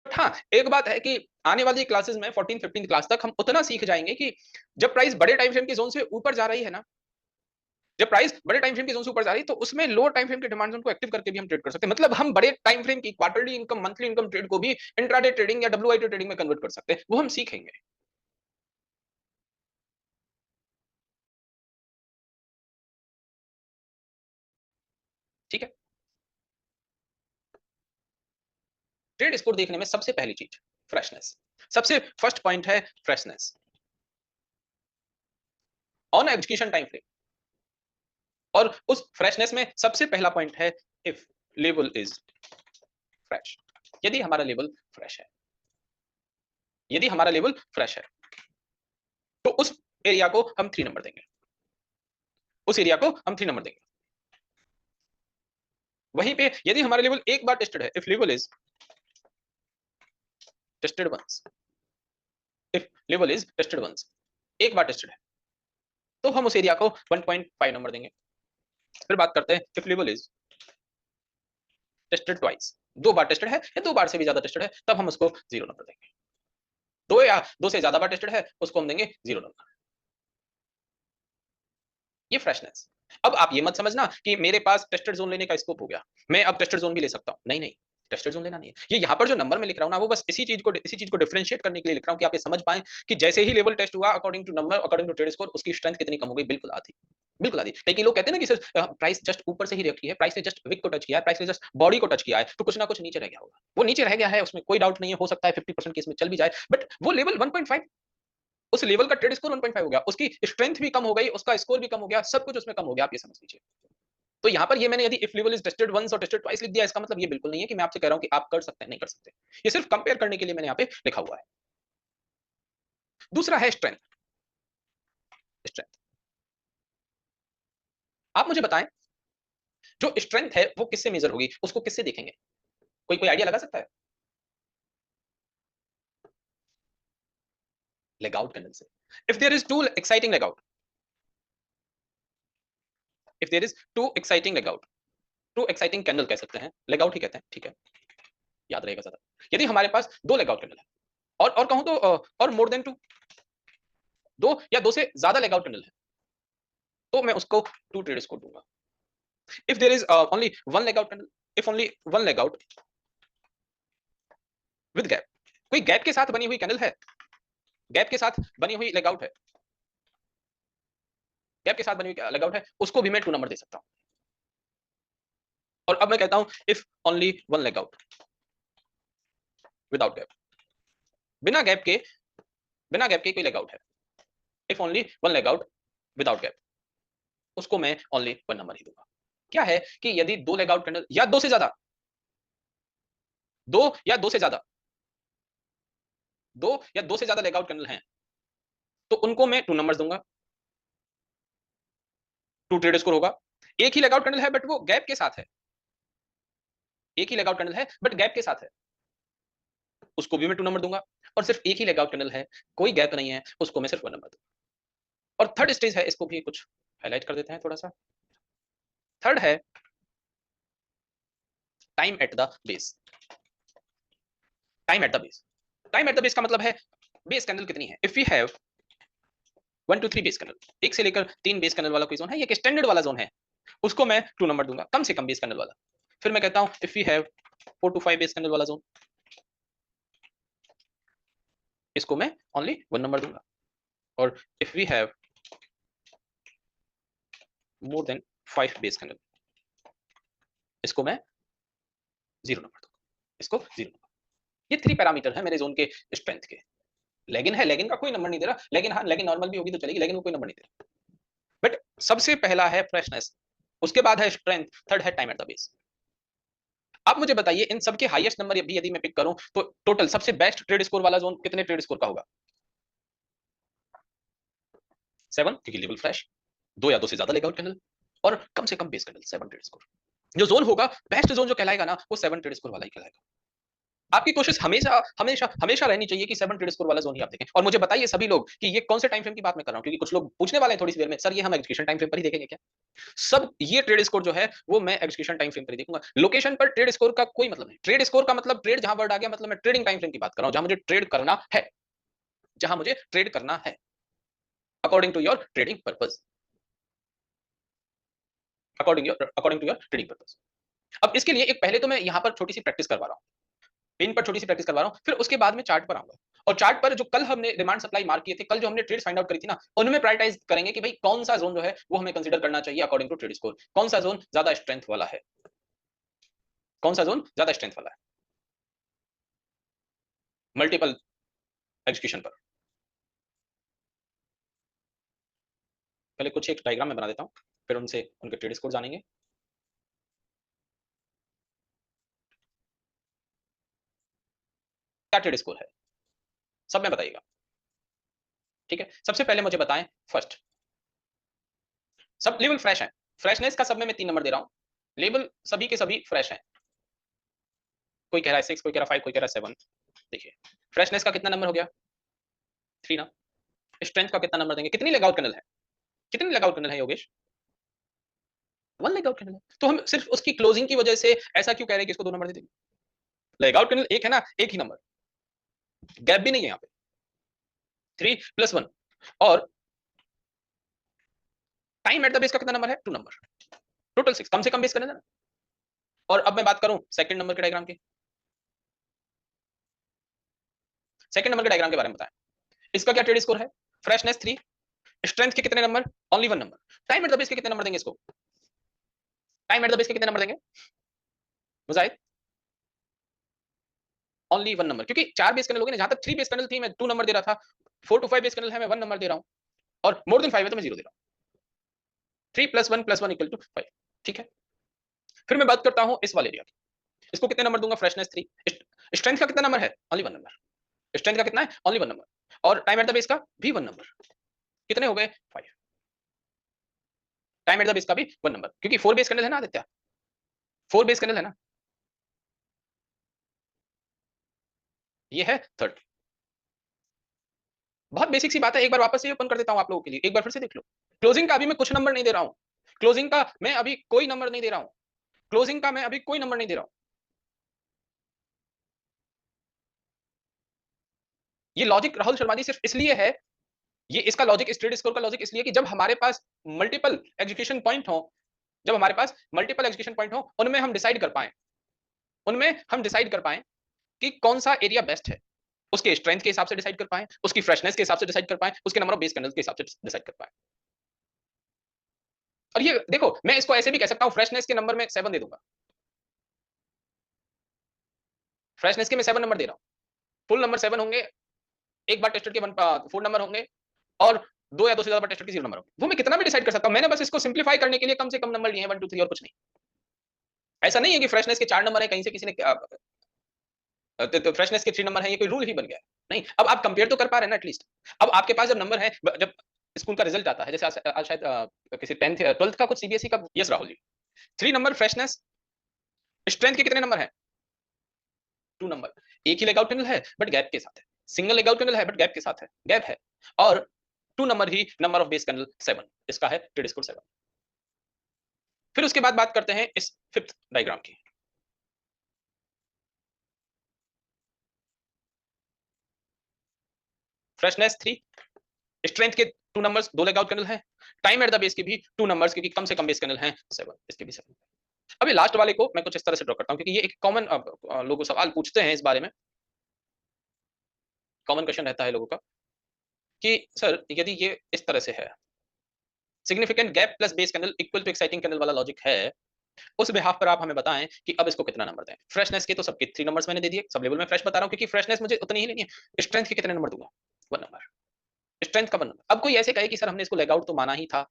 हाँ, एक बात है कि आने वाली क्लासेस में 14-15 क्लास तक हम उतना सीख जाएंगे कि जब प्राइस बड़े टाइम फ्रेम के जोन से ऊपर जा रही है ना, जब प्राइस बड़े टाइम फ्रेम के जोन से ऊपर जा रही है, तो उसमें लोअर टाइम फ्रेम के डिमांड जोन को एक्टिव करके भी हम ट्रेड कर सकते हैं। मतलब हम बड़े टाइम फ्रेम की quarterly income, monthly income trade को भी इंट्राडे ट्रेडिंग या डब्ल्यूआईटी ट्रेडिंग में कन्वर्ट कर सकते हैं। वो हम सीखेंगे। ठीक है। ट्रेड स्कोर देखने में सबसे पहली चीज फ्रेशनेस। सबसे फर्स्ट पॉइंट है freshness on execution time frame. और उस फ्रेशनेस में सबसे पहला पॉइंट है इफ लेवल इज फ्रेश। यदि हमारा लेवल फ्रेश है, यदि हमारा लेवल फ्रेश है, तो उस एरिया को हम 3 नंबर देंगे। उस एरिया को हम 3 नंबर देंगे। वहीं पे यदि हमारा लेवल एक बार टेस्टेड है, if level is tested once, if level is tested once, एक बार टेस्टेड है, तो हम उस एरिया को 1.5 नंबर देंगे। फिर बात करते हैं if level is tested twice, 2 bar tested है या 2 बार से भी ज्यादा टेस्टेड है, तब हम उसको 0 नंबर देंगे। 2 या 2 से ज्यादा बार टेस्टेड है, उसको हम देंगे 0 नंबर। ये फ्रेशनेस। अब आप ये मत समझना कि मेरे पास टेस्टेड जोन लेने का स्कोप हो गया, मैं अब टेस्टेड जोन भी ले सकता हूं। नहीं नहीं, टेस्टेड जोन लेना नहीं है। ये यहाँ पर जो नंबर में लिख रहा हूँ ना, वो बस इसी चीज को डिफरेंशिएट करने के लिए लिख रहा हूँ कि आप ये समझ पाए कि जैसे ही लेवल टेस्ट हुआ, according to number, according to trade score, उसकी स्ट्रेंथ कितनी कम हो गई, बिल्कुल आधी। बिल्कुल आधी। लेकिन लोग कहते हैं ना कि सर प्राइस जस्ट ऊपर से ही रखी है, प्राइस ने जस्ट विक को टच किया है, प्राइस ने जस्ट बॉडी को टच किया है, तो कुछ ना कुछ नीचे रह गया होगा। वो नीचे रह गया है, उसमें कोई डाउट नहीं है। हो सकता है 50% केस में चल भी जाए, बट वो लेवल 1.5, उस लेवल का ट्रेड स्कोर 1.5 हो गया, उसकी स्ट्रेंथ भी कम हो गई, उसका स्कोर भी कम हो गया, सब कुछ उसमें कम हो गया। आप ये समझ लीजिए। तो यहाँ पर ये मैंने यदि if level is tested once और टेस्टेड ट्वाइस लिख दिया, इसका मतलब ये बिल्कुल नहीं है कि मैं आपसे कह रहा हूं कि आप कर सकते हैं, नहीं कर सकते। ये सिर्फ कंपेयर करने के लिए मैंने यहाँ पे लिखा हुआ है। दूसरा है स्ट्रेंथ। स्ट्रेंथ, आप मुझे बताएं, जो स्ट्रेंथ है वो किससे मेजर होगी, उसको किससे देखेंगे? कोई कोई आइडिया लगा सकता है? लेग आउट कैंडल से। If there is two exciting leg out, if there is two exciting leg out, two exciting candle कह सकते हैं, लेग आउट ही कहते हैं, ठीक है, याद रहेगा ज्यादा। यदि हमारे पास 2 लेग आउट कैंडल है, और कहूं तो और मोर देन 2, 2 या 2 से ज्यादा लेग आउट कैंडल है, तो मैं उसको 2 ट्रेड स्कोर दूंगा। if there is only one leg out candle, if only one leg out with gap, कोई गैप के साथ बनी हुई कैंडल है, गैप के साथ बनी हुई लेग आउट है, गैप के साथ बनी हुई लेग आउट है, उसको भी मैं 2 नंबर दे सकता हूं। और अब मैं कहता हूं if only one leg out without gap, बिना गैप के, बिना गैप के कोई लेग आउट है, if only one leg out without gap, उसको मैं ओनली 1 नंबर ही दूंगा। क्या है कि यदि 2 लेग आउट कैंडल या 2 से ज्यादा, 2 या 2 से ज्यादा, 2 या 2 से ज्यादा लेग आउट कैंडल हैं, तो उनको मैं 2 नंबर दूंगा, 2 ट्रेड स्कोर होगा। एक ही लेग आउट कैंडल है बट वो गैप के साथ है, एक ही लेग आउट कैंडल है बट गैप के साथ है, उसको भी मैं 2 नंबर दूंगा। और सिर्फ एक ही लेग आउट कैंडल है, कोई गैप नहीं है, उसको मैं सिर्फ 1 नंबर दूंगा। और थर्ड स्टेज है, इसको भी कुछ हाईलाइट कर देते हैं थोड़ा सा। थर्ड है time at the base. Time at the base, time at the base का मतलब है बेस कैंडल कितनी है। If we have 1 2 3 base candle, 1 से लेकर 3 बेस कैंडल वाला कोई जोन है, ये एक स्टैंडर्ड वाला जोन है, उसको मैं 2 नंबर दूंगा, कम से कम बेस कैंडल वाला। फिर मैं कहता हूं if we have 4 to 5 base candle वाला जोन, इसको मैं ओनली 1 नंबर दूंगा। और if we have more than 5 base candle, इसको मैं 0 नंबर दूंगा, इसको 0 नंबर। ये 3 पैरामीटर है मेरे जोन के स्ट्रेंथ के। लेगिन है, लेगिन का कोई नंबर नहीं दे रहा, लेकिन हाँ लेगिन नॉर्मल भी होगी तो चलेगी, लेकिन वो कोई नंबर नहीं दे रहा। बट सबसे पहला है फ्रेशनेस, उसके बाद है स्ट्रेंथ, थर्ड है टाइम एट द बेस। आप मुझे बताइए इन सबके हाईएस्ट नंबर भी यदि मैं पिक करूं, तो टोटल सबसे बेस्ट ट्रेड स्कोर वाला जोन कितने ट्रेड स्कोर का होगा? 7, क्योंकि लेवल फ्रेश, 2 या 2 से ज्यादा लेग आउट कैंडल, और कम से कम बेस कैंडल, 7 ट्रेड स्कोर। जो जोन होगा बेस्ट जोन जो कहलाएगा ना, वो 7 ट्रेड स्कोर वाला ही कहलाएगा। आपकी कोशिश हमेशा हमेशा हमेशा रहनी चाहिए कि 7 ट्रेड स्कोर वाला जोन ही आप देखें। और मुझे बताइए सभी लोग कि ये कौन से टाइम फ्रेम की बात मैं कर रहा हूं, क्योंकि कुछ लोग पूछने वाले हैं थोड़ी सी देर में, सर ये हम एग्जीक्यूशन टाइम फ्रेम पर ही देखेंगे क्या? सब ये ट्रेड स्कोर जो है वो मैं एग्जीक्यूशन टाइम फ्रेम पर ही देखूंगा। लोकेशन पर ट्रेड स्कोर का कोई मतलब नहीं। ट्रेड स्कोर का मतलब ट्रेड जहां वर्ड आ गया, मतलब मैं ट्रेडिंग टाइम फ्रेम की बात कर रहा हूं, जहां मुझे ट्रेड करना है, जहां मुझे ट्रेड करना है according to your trading purpose, according to your trading purpose. अब इसके लिए एक पहले तो मैं यहां पर छोटी सी प्रैक्टिस करवा रहा हूं, पिन पर छोटी सी प्रैक्टिस करवा रहा हूं, फिर उसके बाद में चार्ट पर आऊंगा। और चार्ट पर जो कल हमने डिमांड सप्लाई मार्क किए थे, कल जो हमने ट्रेड फाइंड आउट करी थी ना, उनमें प्रायोरिटाइज करेंगे कि भाई कौन सा जोन जो है वो हमें कंसीडर करना चाहिए अकॉर्डिंग टू ट्रेड स्कोर, कौन सा जोन ज्यादा स्ट्रेंथ वाला है, कौन सा जोन ज्यादा स्ट्रेंथ वाला है मल्टीपल एग्जीक्यूशन पर। पहले कुछ एक डायग्राम में बना देता हूं, फिर उनसे उनके ट्रेड स्कोर जानेंगे। क्या ट्रेड स्कोर है सब में बताइएगा, ठीक है? सबसे पहले मुझे बताएं फर्स्ट, सब लेवल फ्रेश है, फ्रेशनेस का सब में मैं 3 नंबर दे रहा हूं, लेवल सभी के सभी फ्रेश हैं। कोई कह रहा है 6, कोई कह रहा है 5, कोई कह रहा है 7। देखिए फ्रेशनेस का कितना नंबर हो गया? 3 ना। स्ट्रेंथ का कितना नंबर देंगे? कितनी लेगआउट कैंडल है, कितनी लेगआउट कैंडल है योगेश? 1 लेगआउट कैंडल है। तो हम सिर्फ उसकी क्लोजिंग की वजह से ऐसा क्यों कह रहे हैं कि इसको 2 नंबर दे देंगे? लेगआउट कैंडल एक है ना, एक ही नंबर, गैप भी नहीं है यहाँ पे। 3 + 1 और टाइम एट द बेस का कितना नंबर है? 2 नंबर, टोटल 6, कम से कम बेस कैंडल है ना। और अब मैं बात करूं सेकंड नंबर के डायग्राम की, सेकंड नंबर के डायग्राम के बारे में बताएं। इसका क्या ट्रेड स्कोर है? फ्रेशनेस 3, स्ट्रेंथ के कितने number? Only 1 number. Time at the base के कितने नंबर देंगे इसको? टाइम एट द बेस के कितने नंबर देंगे मुजाहिद? ओनली 1 नंबर, क्योंकि 4 बेस कैंडल हो गए ना। जहां तक 3 बेस कैंडल थी मैं 2 नंबर दे रहा था, 4 to 5 बेस कैंडल है मैं 1 नंबर दे रहा हूं, और मोर देन 5 है तो मैं 0 दे रहा हूं। 3 + 1 + 1 = 5, ठीक है? फिर मैं बात करता हूं इस वाले एरिया की, इसको कितने नंबर दूंगा? फ्रेशनेस 3। स्ट्रेंथ का कितना नंबर है? Only 1 number. स्ट्रेंथ का कितना है? Only 1 number. और टाइम एट द बेस का भी 1 नंबर। कितने हो गए? 5। टाइम एट द बेस का भी 1 नंबर, क्योंकि 4 बेस कैंडल है ना आदित्य, 4 बेस कैंडल है ना। ये है थर्ड। बहुत बेसिक सी बात है, एक बार वापस से ओपन कर देता हूं आप लोगों के लिए, एक बार फिर से देख लो। क्लोजिंग का अभी मैं कुछ नंबर नहीं दे रहा हूं, क्लोजिंग का मैं अभी कोई नंबर नहीं दे रहा हूं, क्लोजिंग का मैं अभी कोई नंबर नहीं दे रहा हूं। ये लॉजिक राहुल शर्मा जी सिर्फ इसलिए है, ये इसका लॉजिक, इस ट्रेड स्कोर का लॉजिक इसलिए कि जब हमारे पास मल्टीपल एग्जीक्यूशन पॉइंट हो, जब हमारे पास मल्टीपल एग्जीक्यूशन पॉइंट हो, उनमें हम डिसाइड कर पाए, उनमें हम डिसाइड कर पाए कि कौन सा एरिया बेस्ट है, उसके स्ट्रेंथ के हिसाब से डिसाइड कर पाए, उसकी फ्रेशनेस के हिसाब से डिसाइड कर पाए, उसके नंबर ऑफ बेस कैंडल्स के हिसाब से डिसाइड कर पाए। और ये देखो मैं इसको ऐसे भी कह सकता हूं, फ्रेशनेस के नंबर में 7 दे दूंगा, फ्रेशनेस के मैं 7 नंबर दे रहा हूं, फुल नंबर 7 होंगे, एक बार टेस्टेड के 4 नंबर होंगे, और 2 या 2 से ज्यादा बार टेस्टेड के 0 नंबर होंगे। वो मैं कितना भी डिसाइड कर सकता हूं, मैंने बस इसको सिंपलीफाई करने के लिए कम से कम नंबर लिए हैं 1 2 3 और कुछ नहीं। ऐसा नहीं है कि फ्रेशनेस के 4 नंबर है, कहीं से किसी ने तो फ्रेशनेस के 3 नंबर है, ये कोई रूल ही बन गया है। नहीं, अब आप कंपेयर तो कर पा रहे हैं ना एटलीस्ट। अब आपके पास जब नंबर है, जब स्कूल का रिजल्ट आता है, जैसे आज शायद किसी 10th या 12th का कुछ सीबीएसई का, yes Rahul ji, 3 number freshness, strength के कितने नंबर है? 2 नंबर। एक ही लेगआउट कैंडल है बट गैप के साथ है, सिंगल लेगआउट कैंडल है बट गैप के साथ है, गैप है, और 2 number he number of base candle 7, इसका है ट्रेड स्कोर 7। फिर उसके बाद बात करते हैं इस फिफ्थ डायग्राम की। फ्रेशनेस 3, स्ट्रेंथ के 2 नंबर्स, 2 लेगआउट कैंडल है, टाइम एट द बेस के भी 2 नंबर्स, क्योंकि कम से कम बेस कैंडल है 7, इसके भी 7। अभी लास्ट वाले को मैं कुछ इस तरह से ड्रॉ करता हूं, क्योंकि ये एक कॉमन लोगों सवाल पूछते हैं इस बारे में, कॉमन क्वेश्चन रहता है लोगों का कि सर यदि ये इस तरह से है, significant gap plus base candle equal to exciting candle वाला लॉजिक है, उस बिहाफ पर आप हमें बताएं कि अब इसको कितना नंबर दें। फ्रेशनेस के तो सबके 3 नंबर्स मैंने दे दिए, सब लेवल में फ्रेश बता रहा हूं, क्योंकि फ्रेशनेस मुझे उतनी ही लेनी है। स्ट्रेंथ के कितने नंबर दूंगा? 1 नंबर, स्ट्रेंथ का 1 नंबर। अब कोई ऐसे कहे कि सर हमने इसको लेग आउट तो माना ही था,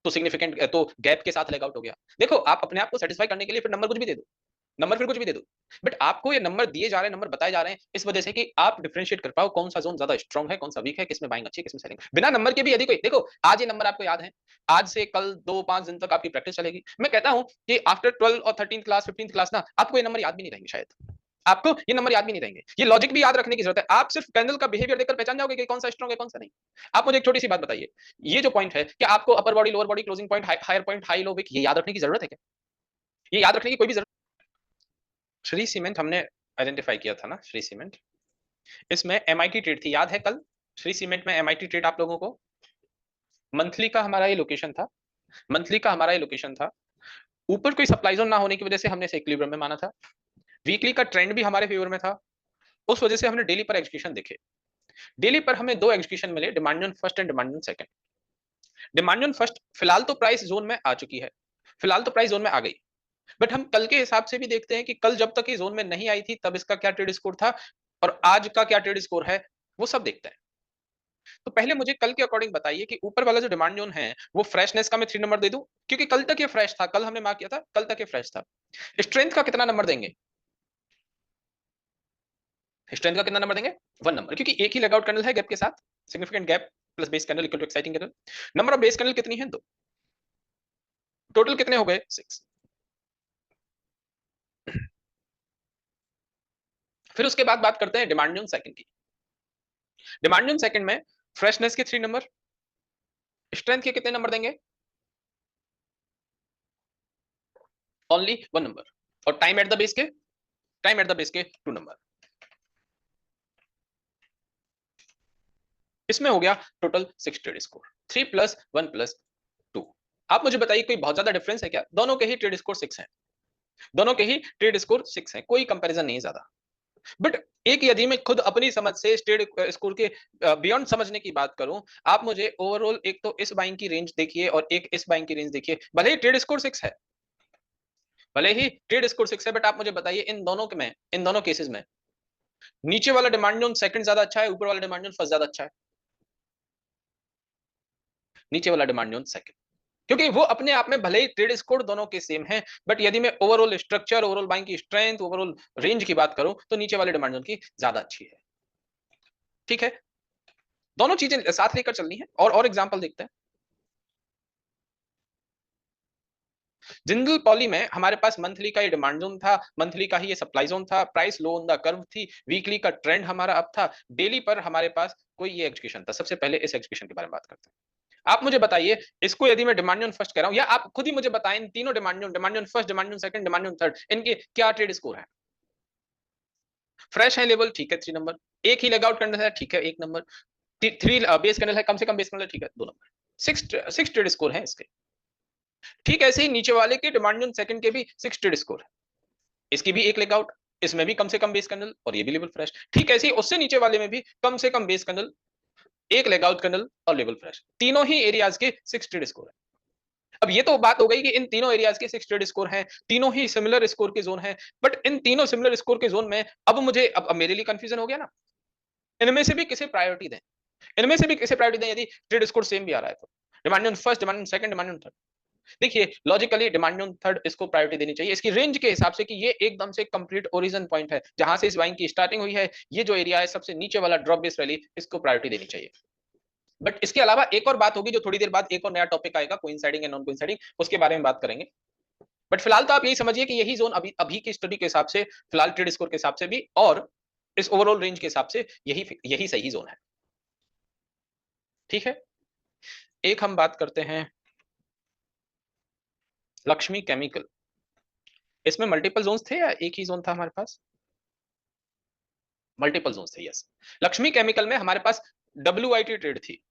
तो सिग्निफिकेंट तो गैप के साथ लेग आउट हो गया। देखो आप अपने आप को सेटिस्फाई करने के लिए फिर नंबर कुछ भी दे दो, नंबर फिर कुछ भी दे दो, बट आपको ये नंबर दिए जा रहे हैं, नंबर बताए जा रहे हैं, इस वजह से कि आप डिफरेंशिएट कर पाओ कौन सा जोन ज्यादा स्ट्रांग है, कौन सा वीक है, किसमें बाइंग अच्छी है, किसमें सेलिंग। बिना नंबर के भी यदि कोई, देखो आज ये नंबर आपको याद है, आज से कल 2-5 दिन तक आपकी प्रैक्टिस चलेगी। मैं कहता हूं कि आफ्टर 12 और 13th क्लास 15th क्लास ना आपको ये नंबर याद भी नहीं रहेंगे शायद, आपको ये नंबर याद भी नहीं रहेंगे, ये लॉजिक भी याद रखने की जरूरत है। आप सिर्फ कैंडल का बिहेवियर देखकर पहचान जाओगे कि कौन सा स्ट्रॉन्ग है कौन सा नहीं। आप मुझे एक छोटी सी बात बताइए, ये जो पॉइंट है क्या आपको upper body lower body closing point higher point high low wick ये याद रखने की जरूरत है क्या? ये याद रखने की कोई भी जरूरत। श्री सीमेंट हमने आइडेंटिफाई किया था ना, श्री सीमेंट, इसमें एमआईटी ट्रेड थी, याद है कल श्री सीमेंट में एमआईटी ट्रेड आप लोगों को मंथली का हमारा ये लोकेशन था, मंथली का हमारा ये लोकेशन था, ऊपर कोई सप्लाई जोन ना होने की वजह से हमने इसे इक्विलिब्रियम में माना था, वीकली का ट्रेंड भी हमारे फेवर में था, उस वजह से हमने डेली पर एग्जीक्यूशन देखे। डेली पर हमें दो एग्जीक्यूशन मिले, demand on first and demand on second. Demand on first फिलहाल तो प्राइस जोन में आ चुकी है, फिलहाल तो प्राइस जोन में आ गई, बट हम कल के हिसाब से भी देखते हैं कि कल जब तक ये जोन में नहीं आई थी तब इसका क्या ट्रेड स्कोर था और आज का क्या ट्रेड स्कोर है वो सब देखते हैं। तो पहले मुझे कल के अकॉर्डिंग बताइए कि ऊपर वाला जो डिमांड जोन है वो फ्रेशनेस का मैं 3 नंबर दे दूं, क्योंकि कल तक ये फ्रेश था, कल हमने मार्क किया था, कल तक ये फ्रेश था। स्ट्रेंथ का कितना नंबर देंगे? स्ट्रेंथ का कितना नंबर देंगे? 1 नंबर, क्योंकि एक ही लेगआउट कैंडल है गैप के साथ, significant gap plus base candle equal to exciting candle. Number of base candle कितनी है? 2। टोटल कितने हो गए? 6। फिर उसके बाद बात करते हैं डिमांड जोन सेकंड की। डिमांड जोन सेकंड में फ्रेशनेस के 3 नंबर, स्ट्रेंथ के कितने नंबर देंगे? Only 1 number. और टाइम एट द बेस के, टाइम एट द बेस के 2 नंबर। इसमें हो गया total 6 trade score, 3 plus 1 plus 2। आप मुझे बताइए कोई बहुत ज्यादा डिफरेंस है क्या? दोनों के ही ट्रेड स्कोर 6 हैं, दोनों के ही ट्रेड स्कोर 6 हैं, कोई कंपैरिजन नहीं ज्यादा। बट एक यदि मैं खुद अपनी समझ से ट्रेड स्कोर के बियॉन्ड समझने की बात करूं, आप मुझे ओवरऑल एक तो इस बाइंग की रेंज देखिए और एक इस बाइंग की रेंज देखिए, भले ही ट्रेड स्कोर 6 है, भले ही ट्रेड स्कोर 6 है, बट आप मुझे बताइए इन दोनों के में, इन दोनों केसेस में नीचे वाला डिमांड जोन सेकंड ज्यादा अच्छा है, ऊपर वाला डिमांड जोन फर्स्ट ज्यादा अच्छा है? नीचे वाला डिमांड जोन सेकंड, क्योंकि वो अपने आप में भले ही ट्रेड स्कोर दोनों के सेम है, बट यदि मैं ओवरऑल स्ट्रक्चर, ओवरऑल बाइंग की स्ट्रेंथ, ओवरऑल रेंज की बात करूं तो नीचे वाले डिमांड जोन की ज्यादा अच्छी है। ठीक है, दोनों चीजें साथ लेकर चलनी है। और एग्जांपल देखते हैं। जिंदल पॉली में हमारे पास मंथली का ये डिमांड जोन था, मंथली का ही ये सप्लाई जोन था, price low on the curve थी, वीकली का ट्रेंड हमारा अप था, डेली पर हमारे पास कोई ये एग्जीक्यूशन था। सबसे पहले इस एग्जीक्यूशन के बारे में बात करते हैं। आप मुझे बताइए इसको यदि मैं डिमांड जोन फर्स्ट कह रहा हूं, या आप खुद ही मुझे बताएं इन तीनों demand zone first, demand zone second, demand zone third, इनके क्या ट्रेड स्कोर है? फ्रेश है लेवल, ठीक है 3 नंबर। एक ही लेगआउट कैंडल है, ठीक है 1 नंबर। 3 बेस कैंडल है, कम से कम बेस कैंडल, ठीक है 2 नंबर। 6 ट्रेड स्कोर है इसके। ठीक ऐसे ही नीचे वाले के डिमांड जोन सेकंड के भी 6 ट्रेड स्कोर है, इसकी भी एक लेगआउट, इसमें भी कम से कम बेस कैंडल और ये भी लेवल फ्रेश। ठीक ऐसे ही उससे नीचे वाले में भी कम से कम बेस कैंडल, एक लेगआउट कैंडल और लेवल फ्रेश। तीनों ही एरियाज के 6 ट्रेड स्कोर है। अब ये तो बात हो गई कि इन तीनों एरियाज के 6 ट्रेड स्कोर हैं, तीनों ही सिमिलर स्कोर के जोन हैं, बट इन तीनों सिमिलर स्कोर के जोन में अब मुझे, अब मेरे लिए कंफ्यूजन हो गया ना, इनमें से भी किसे प्रायोरिटी दें, इनमें से भी किसे प्रायोरिटी दें यदि ट्रेड स्कोर सेम भी आ रहा है तो? Demand on first, demand on second, demand on third. देखिए लॉजिकली डिमांड ऑन थर्ड इसको प्रायोरिटी देनी चाहिए इसकी रेंज के हिसाब से कि ये एकदम से कंप्लीट ओरिजिन पॉइंट है जहां से इस बाइंग की स्टार्टिंग हुई है, ये जो एरिया है सबसे नीचे वाला ड्रॉप बेस रैली, इसको प्रायोरिटी देनी चाहिए। बट इसके अलावा एक और बात होगी जो थोड़ी देर बाद एक और नया टॉपिक आएगा, कोइंसाइडिंग एंड नॉन कोइंसाइडिंग, उसके बारे में बात करेंगे। बट फिलहाल तो आप यही समझिए कि यही जोन अभी अभी की स्टडी के हिसाब से, फिलहाल ट्रेड स्कोर के हिसाब से भी और इस ओवरऑल रेंज के हिसाब से यही यही सही जोन है। ठीक है, एक हम बात करते हैं लक्ष्मी केमिकल। इसमें मल्टीपल जोन्स थे या एक ही जोन था हमारे पास? मल्टीपल जोन्स थे, यस। लक्ष्मी केमिकल में हमारे पास डब्ल्यूआईटी ट्रेड थी।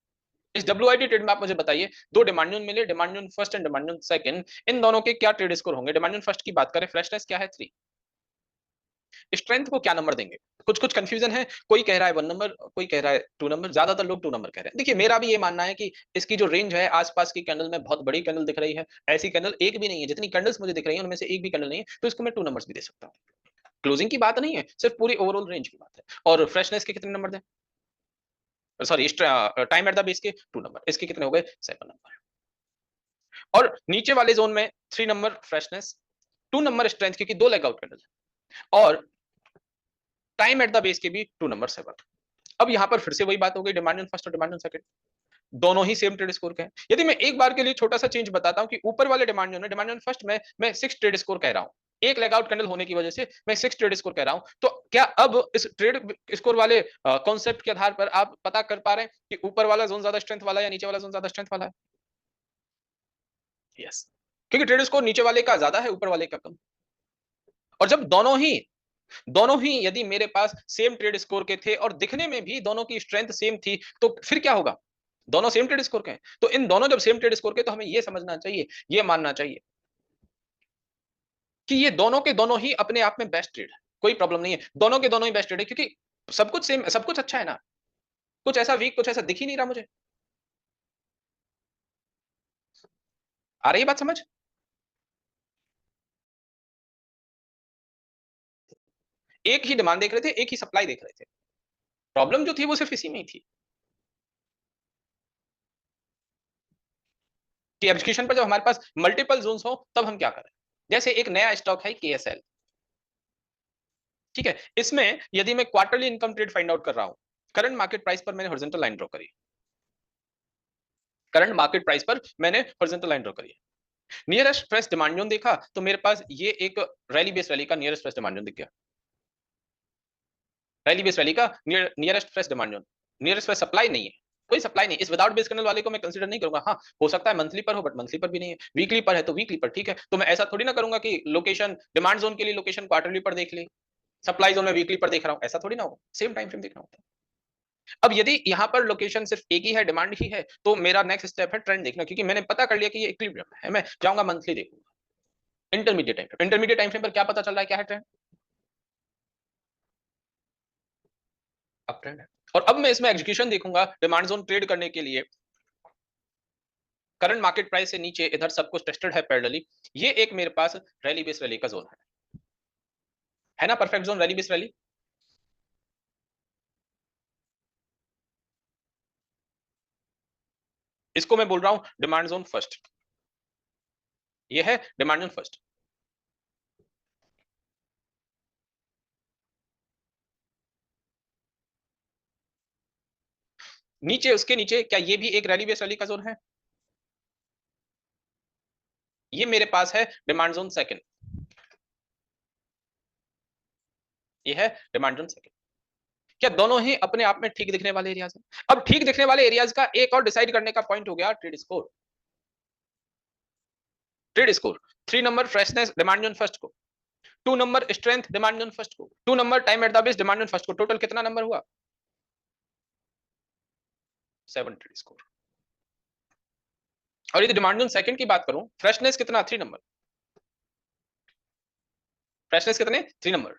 इस डब्ल्यूआईटी ट्रेड में आप मुझे बताइए दो डिमांड जोन मिले, demand zone first and demand zone second, इन दोनों के क्या ट्रेड स्कोर होंगे? डिमांड जोन फर्स्ट की बात करें, फ्रेशनेस क्या है? 3। स्ट्रेंथ को क्या नंबर देंगे? कुछ कुछ कंफ्यूजन है, कोई कह रहा है 1 नंबर, कोई कह रहा है 2 नंबर, ज्यादातर लोग 2 नंबर कह रहे हैं। देखिए मेरा भी ये मानना है कि इसकी जो रेंज है आसपास की कैंडल में बहुत बड़ी कैंडल दिख रही है, ऐसी कैंडल एक भी नहीं है, जितनी कैंडल्स मुझे दिख रही है उनमें से एक भी कैंडल नहीं है, तो इसको मैं 2 नंबर्स भी दे सकता हूँ। क्लोजिंग की बात नहीं है, सिर्फ पूरी ओवरऑल रेंज की बात है। और फ्रेशनेस के कितने नंबर दें? Sorry, time at the base के 2 नंबर, इसके कितने हो गए? 7 नंबर। और नीचे वाले जोन में 3 नंबर फ्रेशनेस, 2 नंबर स्ट्रेंथ क्योंकि 2 लेगआउट कैंडल, और टाइम एट द बेस के भी 2 नंबर 7। अब यहां पर फिर से वही बात हो गई, डिमांड ऑन फर्स्ट और डिमांड ऑन सेकंड दोनों ही सेम ट्रेड स्कोर के हैं। यदि मैं एक बार के लिए छोटा सा चेंज बताता हूं कि ऊपर वाले डिमांड जोन में, डिमांड ऑन फर्स्ट में मैं 6 ट्रेड स्कोर कह रहा हूं, एक लेग आउट कैंडल होने की वजह से मैं 6 ट्रेड स्कोर कह रहा हूं। तो क्या अब इस ट्रेड स्कोर वाले कॉन्सेप्ट के आधार पर आप पता कर पा रहे हैं कि ऊपर वाला जोन ज्यादा स्ट्रेंथ वाला है या नीचे वाला जोन ज्यादा स्ट्रेंथ वाला है? यस, क्योंकि ट्रेड स्कोर नीचे वाले का ज्यादा है, ऊपर वाले का कम। और जब दोनों ही यदि मेरे पास सेम ट्रेड स्कोर के थे और दिखने में भी दोनों की स्ट्रेंथ सेम थी, तो फिर क्या होगा? दोनों सेम ट्रेड स्कोर के हैं, तो इन दोनों जब सेम ट्रेड स्कोर के, तो हमें यह समझना चाहिए, यह मानना चाहिए कि ये दोनों के दोनों ही अपने आप में बेस्ट ट्रेड है। कोई प्रॉब्लम नहीं है, दोनों के दोनों ही बेस्ट ट्रेड है, क्योंकि सब कुछ सेम, सब कुछ अच्छा है ना। कुछ ऐसा वीक, कुछ ऐसा दिख ही नहीं रहा मुझे। आ रही है बात समझ? एक ही डिमांड देख रहे थे, एक ही सप्लाई देख रहे थे। प्रॉब्लम जो थी वो सिर्फ इसी में ही थी कि एग्जीक्यूशन पर जब हमारे पास मल्टीपल जोन्स हो, तब हम क्या करें। जैसे एक नया स्टॉक है केएसएल, ठीक है। इसमें यदि मैं quarterly income trade find out कर रहा हूं, करंट मार्केट प्राइस पर मैंने हॉरिजॉन्टल लाइन ड्रॉ करी, करंट मार्केट प्राइस पर मैंने हॉरिजॉन्टल लाइन ड्रॉ करी, नियरेस्ट फ्रेश डिमांड जोन देखा, तो मेरे पास ये एक रैली बेस रैली का नियरेस्ट फ्रेश डिमांड जोन दिख गया। रैली बेस रैली का nearest fresh demand zone, nearest fresh supply नहीं है, कोई सप्लाई नहीं। इस विदाउट बेस कैंडल वाले को मैं कंसीडर नहीं करूंगा। हाँ, हो सकता है मंथली पर हो, बट मंथली पर भी नहीं है। वीकली पर है तो वीकली पर ठीक है। तो मैं ऐसा थोड़ी ना करूंगा कि लोकेशन डिमांड जोन के लिए लोकेशन क्वार्टरली पर देख ली, सप्लाई जोन में वीकली पर देख रहा हूं, ऐसा थोड़ी ना होगा, सेम टाइम फ्रेम देखना होता है। अब यदि यहां पर लोकेशन सिर्फ एक ही है, डिमांड ही है, तो मेरा नेक्स्ट स्टेप है ट्रेंड देखना, क्योंकि मैंने पता कर लिया कि ये इक्विलिब्रियम है, मैं जाऊंगा मंथली देखूंगा। इंटरमीडिएट टाइम फ्रेम पर क्या पता चल रहा है, क्या है ट्रेंड? अप ट्रेंड है। और अब मैं इसमें एग्जीक्यूशन देखूंगा डिमांड जोन ट्रेड करने के लिए। करंट मार्केट प्राइस से नीचे इधर सब कुछ टेस्टेड है पैरेलली। ये एक मेरे पास रैली बेस रैली का जोन है ना, perfect zone rally base rally. इसको मैं बोल रहा हूं डिमांड जोन फर्स्ट। ये है डिमांड जोन फर्स्ट। नीचे, उसके नीचे क्या ये भी एक रैली बेस रैली का जोन है? ये मेरे पास है डिमांड जोन सेकंड। ये है डिमांड जोन सेकंड। क्या दोनों ही अपने आप में ठीक दिखने वाले एरियाज हैं? अब ठीक दिखने वाले एरियाज का एक और डिसाइड करने का पॉइंट हो गया trade score. Trade score 3 number freshness demand zone first को, 2 number strength demand zone first को, 2 number time at the base demand zone first को। टोटल कितना नंबर हुआ? 7 ट्रेड स्कोर। और यदि डिमांड जोन सेकंड की बात करूं, फ्रेशनेस कितना? 3 नंबर। फ्रेशनेस कितने? 3 नंबर।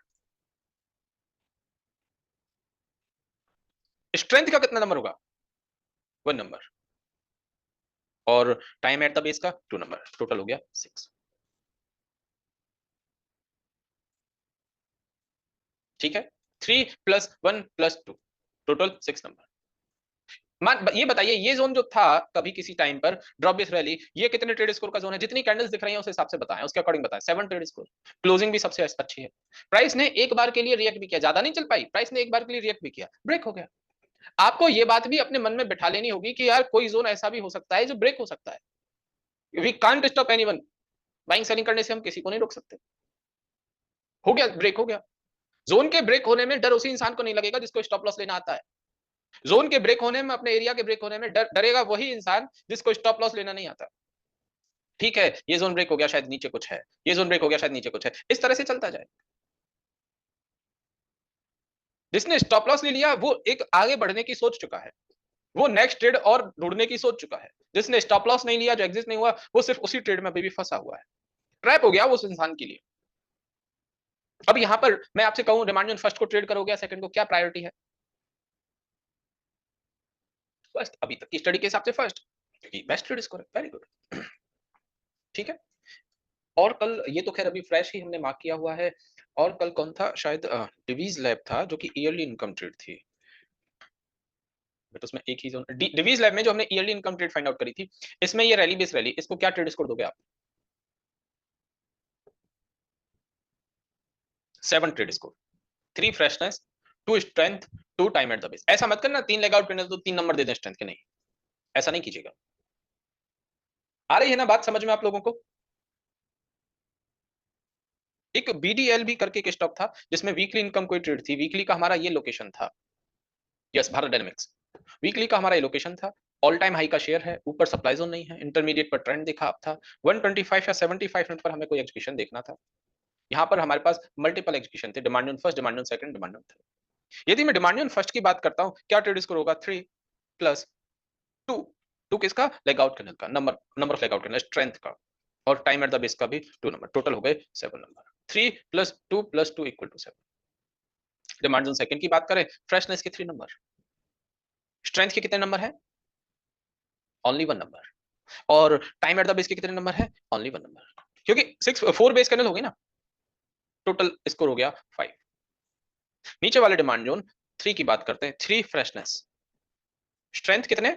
स्ट्रेंथ का कितना नंबर होगा? 1 नंबर। और टाइम एट द बेस का 2 नंबर। टोटल हो गया 6। ठीक है, 3 प्लस 1 प्लस 2, टोटल 6 नंबर। मान ये बताइए, ये जोन जो था कभी किसी टाइम पर ड्रॉप बेस रैली, ये कितने ट्रेड स्कोर का जोन है? जितनी कैंडल्स दिख रही हैं उस हिसाब से बताएं, उसके अकॉर्डिंग बताएं। 7 ट्रेड स्कोर। क्लोजिंग भी सबसे अच्छी है। प्राइस ने एक बार के लिए रिएक्ट भी किया, ज्यादा नहीं चल पाई, प्राइस ने एक बार के लिए रिएक्ट भी किया, ब्रेक हो गया। आपको ये बात भी अपने मन में बिठा लेनी होगी कि यार कोई जोन ऐसा भी हो सकता है जो ब्रेक हो सकता है। We can't stop anyone. Buying selling करने से हम किसी को नहीं रोक सकते। हो गया, ब्रेक हो गया। जोन के ब्रेक होने में डर उसी इंसान को नहीं लगेगा जिसको स्टॉप लॉस लेना आता है। जोन के ब्रेक होने में, अपने एरिया के ब्रेक होने में डरेगा वही इंसान जिसको स्टॉप लॉस लेना नहीं आता। ठीक है, ये जोन ब्रेक हो गया, शायद नीचे कुछ है, ये जोन ब्रेक हो गया, शायद नीचे कुछ है, इस तरह से चलता जाए। जिसने स्टॉप लॉस ले लिया वो एक आगे बढ़ने की सोच चुका है, वो नेक्स्ट ट्रेड और ढूंढने की सोच चुका है। जिसने स्टॉप लॉस नहीं लिया, जो एग्जिस्ट नहीं हुआ, वो सिर्फ उसी ट्रेड में अभी भी फंसा हुआ है, ट्रैप हो गया वो उस इंसान के लिए। अब यहां पर मैं आपसे कहूं डिमांड जोन फर्स्ट को ट्रेड करोगे या सेकंड को, क्या प्रायोरिटी है? फर्स्ट, अभी तक की स्टडी के हिसाब से फर्स्ट, क्योंकि बेस्ट ट्रेड स्कोर है। Very good. ठीक है। और कल, ये तो खैर अभी फ्रेश ही हमने मार्क किया हुआ है। और कल कौन था? शायद डिवीज लैब था, जो कि ईयरली इनकम ट्रेड थी। बट उसमें एक ही जोन, डिवीज लैब में जो हमने yearly income trade find out करी थी, इसमें ये रैली बेस रैली, इसको क्या ट्रेड स्कोर दोगे आप? 7 trade score, 3 freshness, 2 strength, 2 time at the base. ऐसा मत करना 3 लेग आउट कैंडल तो 3 नंबर दे दें स्ट्रेंथ के, नहीं, ऐसा नहीं कीजिएगा। आ रही है ना बात समझ में आप लोगों को? एक बीडीएलबी करके एक स्टॉक था जिसमें वीकली इनकम कोई ट्रेड थी, वीकली का हमारा ये लोकेशन था। Yes, Bharat dynamics. वीकली का हमारा ये लोकेशन था, ऑल टाइम हाई का शेयर है, ऊपर सप्लाई जोन नहीं है, इंटरमीडिएट पर ट्रेंड देखा आप था, 125 या 75 मिनट पर हमें कोई एग्जीक्यूशन देखना था। यहाँ पर हमारे पास मल्टीपल एग्जीक्यूशन थे, demand on first, demand on second, demand on third. यदि मैं डिमांड ऑन फर्स्ट की बात करता हूँ, क्या ट्रेड स्कोर होगा? 3 प्लस 2। 2 किसका? लेग आउट कैंडल का, number number of leg out candle strength का, और टाइम एट द बेस का भी 2 नंबर, टोटल हो गए 7 number. 3 plus 2 plus 2 equal to 7। Demand zone second की बात करें, फ्रेशनेस के 3 नंबर, स्ट्रेंथ के कितने नंबर है? ओनली 1 नंबर, और टाइम एट द बेस के कितने नंबर है? ओनली 1 नंबर, क्योंकि 4 बेस कैंडल हो गई ना, टोटल स्कोर हो गया 5। नीचे वाले डिमांड जोन 3 की बात करते हैं, 3 फ्रेशनेस, स्ट्रेंथ कितने?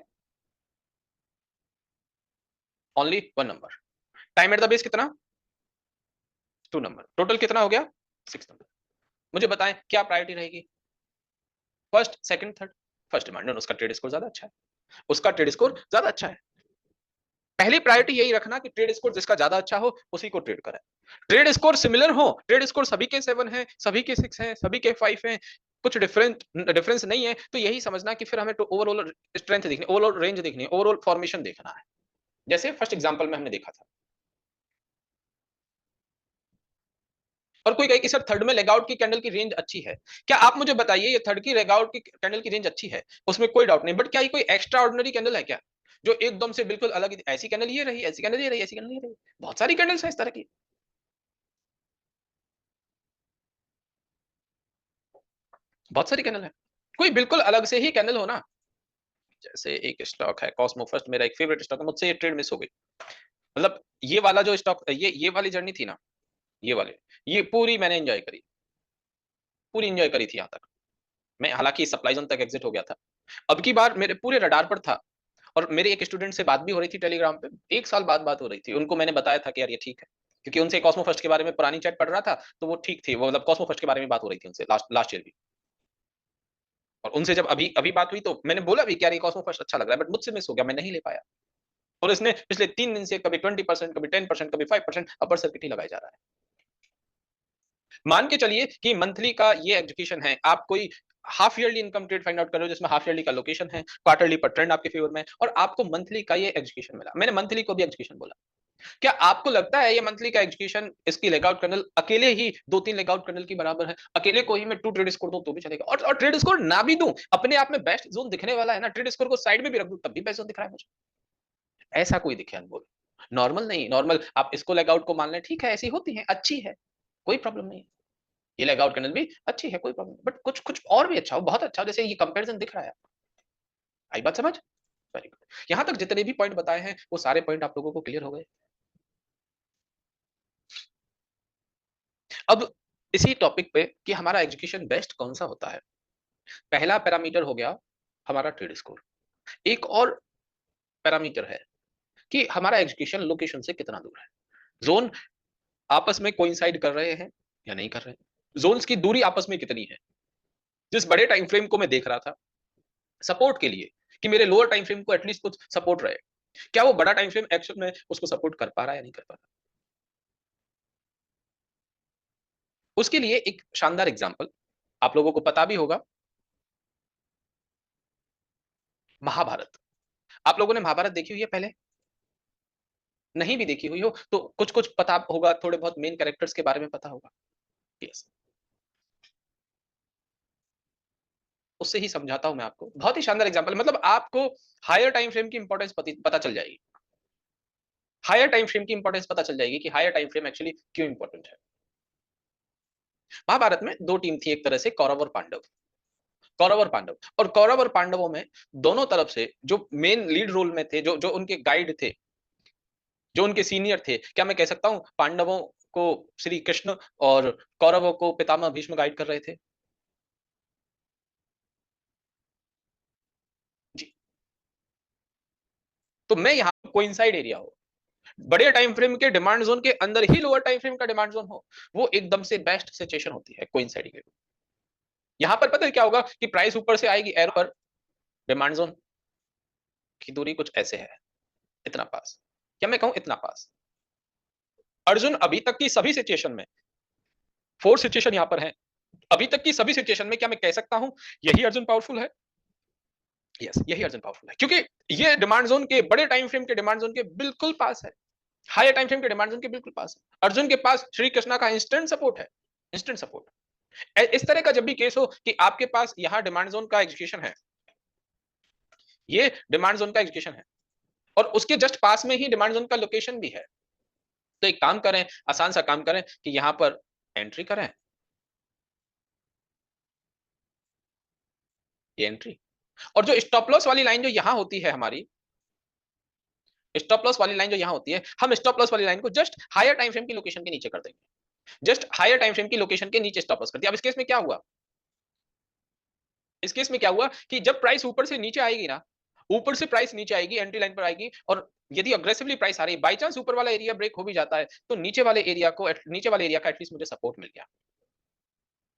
Only 1 number, time at the base कितना? 2 नंबर, टोटल कितना हो गया? 6 नंबर। मुझे बताएं क्या प्रायोरिटी रहेगी? First, second, third? First demand zone, उसका ट्रेड स्कोर ज्यादा अच्छा है, उसका ट्रेड स्कोर ज्यादा अच्छा है। पहली प्रायोरिटी यही रखना कि ट्रेड स्कोर जिसका ज्यादा अच्छा हो उसी को ट्रेड करें। ट्रेड स्कोर सिमिलर हो, ट्रेड स्कोर सभी के 7 है, सभी के 6 है, सभी के 5 है, कुछ डिफरेंस नहीं है, तो यही समझना कि फिर हमें तो ओवरऑल स्ट्रेंथ देखनी, ओवरऑल रेंज देखनी, ओवरऑल फॉर्मेशन देखना है। जैसे फर्स्ट एग्जांपल में हमने देखा था, और कोई कहे कि सर थर्ड में लेगआउट की कैंडल की रेंज अच्छी है। क्या आप मुझे बताइए, ये थर्ड की लेगआउट की कैंडल की रेंज अच्छी है, उसमें कोई डाउट नहीं, बट क्या ये कोई एक्स्ट्रा ऑर्डिनरी कैंडल है क्या, जो एकदम से बिल्कुल अलग? ऐसी कैंडल ये रही, ऐसी कैंडल ये रही, ऐसी कैंडल ये रही, बहुत सारी कैंडल्स हैं इस तरह की। बहुत सारी कैंडल है, कोई बिल्कुल अलग से ही कैंडल हो ना। जैसे एक स्टॉक है कॉस्मो फर्स्ट, मेरा एक फेवरेट स्टॉक है, मुझसे ये ट्रेड मिस हो गई। मतलब ये वाला जो स्टॉक, ये वाली जर्नी थी ना, ये वाले, ये पूरी मैंने एंजॉय करी, पूरी एंजॉय करी थी यहाँ तक। मैं हालांकि सप्लाई जोन तक एग्जिट हो गया था। अब की बार मेरे पूरे रडार पर था, और मेरे एक स्टूडेंट से बात भी हो रही थी टेलीग्राम पे, 1 साल बाद बात हो रही थी, उनको मैंने बताया था कि यार ये ठीक है, क्योंकि उनसे कॉस्मो फर्स्ट के बारे में पुरानी चैट पढ़ रहा था, तो वो ठीक थी, वो मतलब कॉस्मो फर्स्ट के बारे में बात हो रही थी उनसे लास्ट लास्ट ईयर भी। और उनसे जब अभी अभी बात हुई तो मैंने बोला भी कि यार ये कॉस्मो फर्स्ट अच्छा लग रहा है, बट मुझसे मिस हो गया, मैं नहीं ले पाया। और इसने पिछले 3 दिन से कभी 20%, कभी 10%, कभी 5% अपर सर्किट ही लगाया जा रहा है। मान के चलिए कि मंथली का ये एग्जीक्यूशन है, आप कोई half yearly income trade find out कर रहे हो जिसमें हाफ ईयरली का लोकेशन है, क्वार्टरली पर ट्रेंड आपके फेवर में है, और आपको मंथली का ये एग्जीक्यूशन मिला। मैंने मंथली को भी एग्जीक्यूशन बोला। क्या आपको लगता है ये मंथली का एग्जीक्यूशन, इसकी लेगआउट कर्नल अकेले ही 2-3 लेगआउट कर्नल की बराबर है? अकेले को ही मैं 2 ट्रेड स्कोर दूं तो भी चलेगा, और ट्रेड स्कोर ना भी दूं, अपने आप में बेस्ट जोन दिखने वाला है ना, ट्रेड स्कोर को साइड में भी रख दूं तब भी बेस्ट जोन दिख रहा है मुझे। ऐसा कोई दिखे अनमोल, नॉर्मल नहीं, नॉर्मल आप इसको लेगआउट को मान लें, ठीक है, ऐसी होती है, अच्छी है, कोई प्रॉब्लम नहीं है। ये लेगआउट कर्नल भी अच्छी है, कोई प्रॉब्लम नहीं, बट कुछ कुछ और भी अच्छा हो, बहुत अच्छा हो, जैसे ये कंपैरिजन दिख रहा है। आई बात समझ? Very good. यहां तक जितने भी पॉइंट बताए हैं वो सारे पॉइंट आप लोगों को क्लियर हो गए। अब इसी टॉपिक पे कि हमारा एजुकेशन बेस्ट कौन सा होता है। पहला पैरामीटर हो गया हमारा ट्रेड स्कोर। एक और पैरामीटर है कि हमारा एजुकेशन लोकेशन से कितना दूर है, जोन आपस में कोइंसाइड कर रहे हैं या नहीं कर रहे हैं, जोन्स की दूरी आपस में कितनी है। जिस बड़े टाइम फ्रेम को मैं देख रहा था सपोर्ट के लिए, कि मेरे लोअर टाइम फ्रेम को एटलीस्ट कुछ सपोर्ट रहे, क्या वो बड़ा टाइम फ्रेम एक्चुअल में उसको सपोर्ट कर पा रहा है या नहीं कर पा रहा। उसके लिए एक शानदार एग्जांपल आप लोगों को पता भी होगा, महाभारत। आप लोगों ने महाभारत देखी हुई है पहले? नहीं भी देखी हुई हो तो कुछ कुछ पता होगा, थोड़े बहुत मेन कैरेक्टर्स के बारे में पता होगा। यस, उससे ही समझाता हूं मैं आपको, बहुत ही शानदार एग्जांपल, मतलब आपको हायर टाइम फ्रेम की इंपॉर्टेंस पता चल जाएगी। हायर टाइम फ्रेम की इंपॉर्टेंस पता चल जाएगी कि हायर टाइम फ्रेम एक्चुअली क्यों इंपॉर्टेंट है। महाभारत में 2 टीम थी, एक तरह से कौरव और पांडव। कौरव और पांडव, और कौरव और पांडवों में दोनों तरफ से जो मेन लीड रोल में थे, जो जो उनके गाइड थे, जो उनके सीनियर थे, क्या मैं कह सकता हूं पांडवों को श्री कृष्ण और कौरवों को पितामह भीष्म गाइड कर रहे थे। जी, तो मैं यहाँ कोइंसाइड एरिया हो, बड़े टाइम फ्रेम के डिमांड जोन के अंदर ही लोअर टाइम फ्रेम का डिमांड जोन हो, वो एकदम से बेस्ट सिचुएशन होती है कोइंसाइडिंग। यहाँ पर पता है क्या होगा कि प्राइस ऊपर से आएगी एरो पर, डिमांड जोन की दूरी कुछ ऐसे है, इतना पास, क्या मैं कहूं इतना पास। अर्जुन अभी तक की सभी सिचुएशन में 4 सिचुएशन यहां पर है। अभी तक की सभी सिचुएशन में क्या मैं कह सकता हूं यही अर्जुन पावरफुल है? यस, यही अर्जुन पावरफुल है, क्योंकि ये डिमांड जोन के, बड़े टाइम फ्रेम के डिमांड जोन के बिल्कुल पास है। हायर टाइम फ्रेम के डिमांड जोन के बिल्कुल पास है। अर्जुन के पास श्री कृष्णा का इंस्टेंट सपोर्ट है, इंस्टेंट सपोर्ट। इस तरह का जब भी केस हो कि आपके पास यहां डिमांड जोन का एग्जीक्यूशन है, ये डिमांड जोन का एग्जीक्यूशन है और उसके जस्ट पास में ही डिमांड जोन का लोकेशन भी है, तो एक काम करें, आसान सा काम करें कि यहां पर एंट्री करें, ये एंट्री, और जो स्टॉप लॉस वाली लाइन जो यहां होती है हमारी, स्टॉप लॉस वाली लाइन जो यहां होती है, हम स्टॉप लॉस वाली लाइन को जस्ट हायर टाइम फ्रेम की लोकेशन के नीचे कर देंगे, जस्ट हायर टाइम फ्रेम की लोकेशन के नीचे स्टॉप लॉस कर दिया। अब इस केस में क्या हुआ, इस केस में क्या हुआ कि जब प्राइस ऊपर से नीचे आएगी ना, ऊपर से प्राइस नीचे आएगी, एंट्री लाइन पर आएगी, और यदि अग्रेसिवली प्राइस आ रही है, बाई चांस ऊपर वाला एरिया ब्रेक हो भी जाता है, तो नीचे वाले एरिया को, नीचे वाले एरिया का एटलीस्ट मुझे सपोर्ट मिल गया,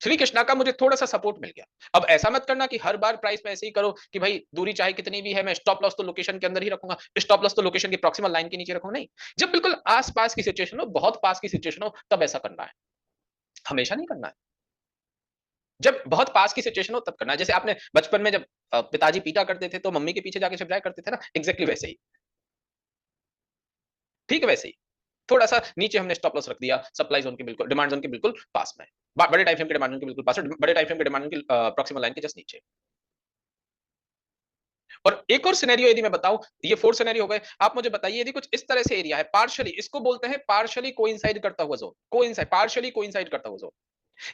श्री कृष्णा का मुझे थोड़ा सा सपोर्ट मिल गया। अब ऐसा मत करना कि हर बार प्राइस में ऐसे ही करो कि भाई दूरी चाहे कितनी भी है, मैं स्टॉप लॉस तो लोकेशन के अंदर ही रखूंगा, स्टॉप लॉस तो लोकेशन की प्रॉक्सिमल लाइन के नीचे रखूंगा, नहीं। जब बिल्कुल आस पास की सिचुएशन हो, बहुत पास की सिचुएशन हो, तब ऐसा करना है, हमेशा नहीं करना है। जब बहुत पास की सिचुएशन हो तब करना है। जैसे आपने बचपन में जब पिताजी पीटा करते थे तो मम्मी के पीछे जाके छिप करते थे ना, एग्जैक्टली वैसे ही, ठीक है वैसे ही। थोड़ा सा नीचे हमने स्टॉप लॉस रख दिया, सप्लाई जोन के बिल्कुल, डिमांड जोन के बिल्कुल पास में, बड़े टाइम फ्रेम के डिमांड जोन के बिल्कुल पास है, बड़े टाइम फ्रेम के डिमांड जोन की प्रॉक्सिमल लाइन के जस्ट नीचे। और एक और सिनेरियो यदि मैं बताऊं, ये 4 सिनेरियो हो गए, आप मुझे बताइए यदि कुछ इस तरह से एरिया है, पार्शियली, इसको बोलते हैं पार्शियली कोइंसाइड करता हुआ जोन, कोइंसाइड, पार्शियली कोइंसाइड करता हुआ जोन,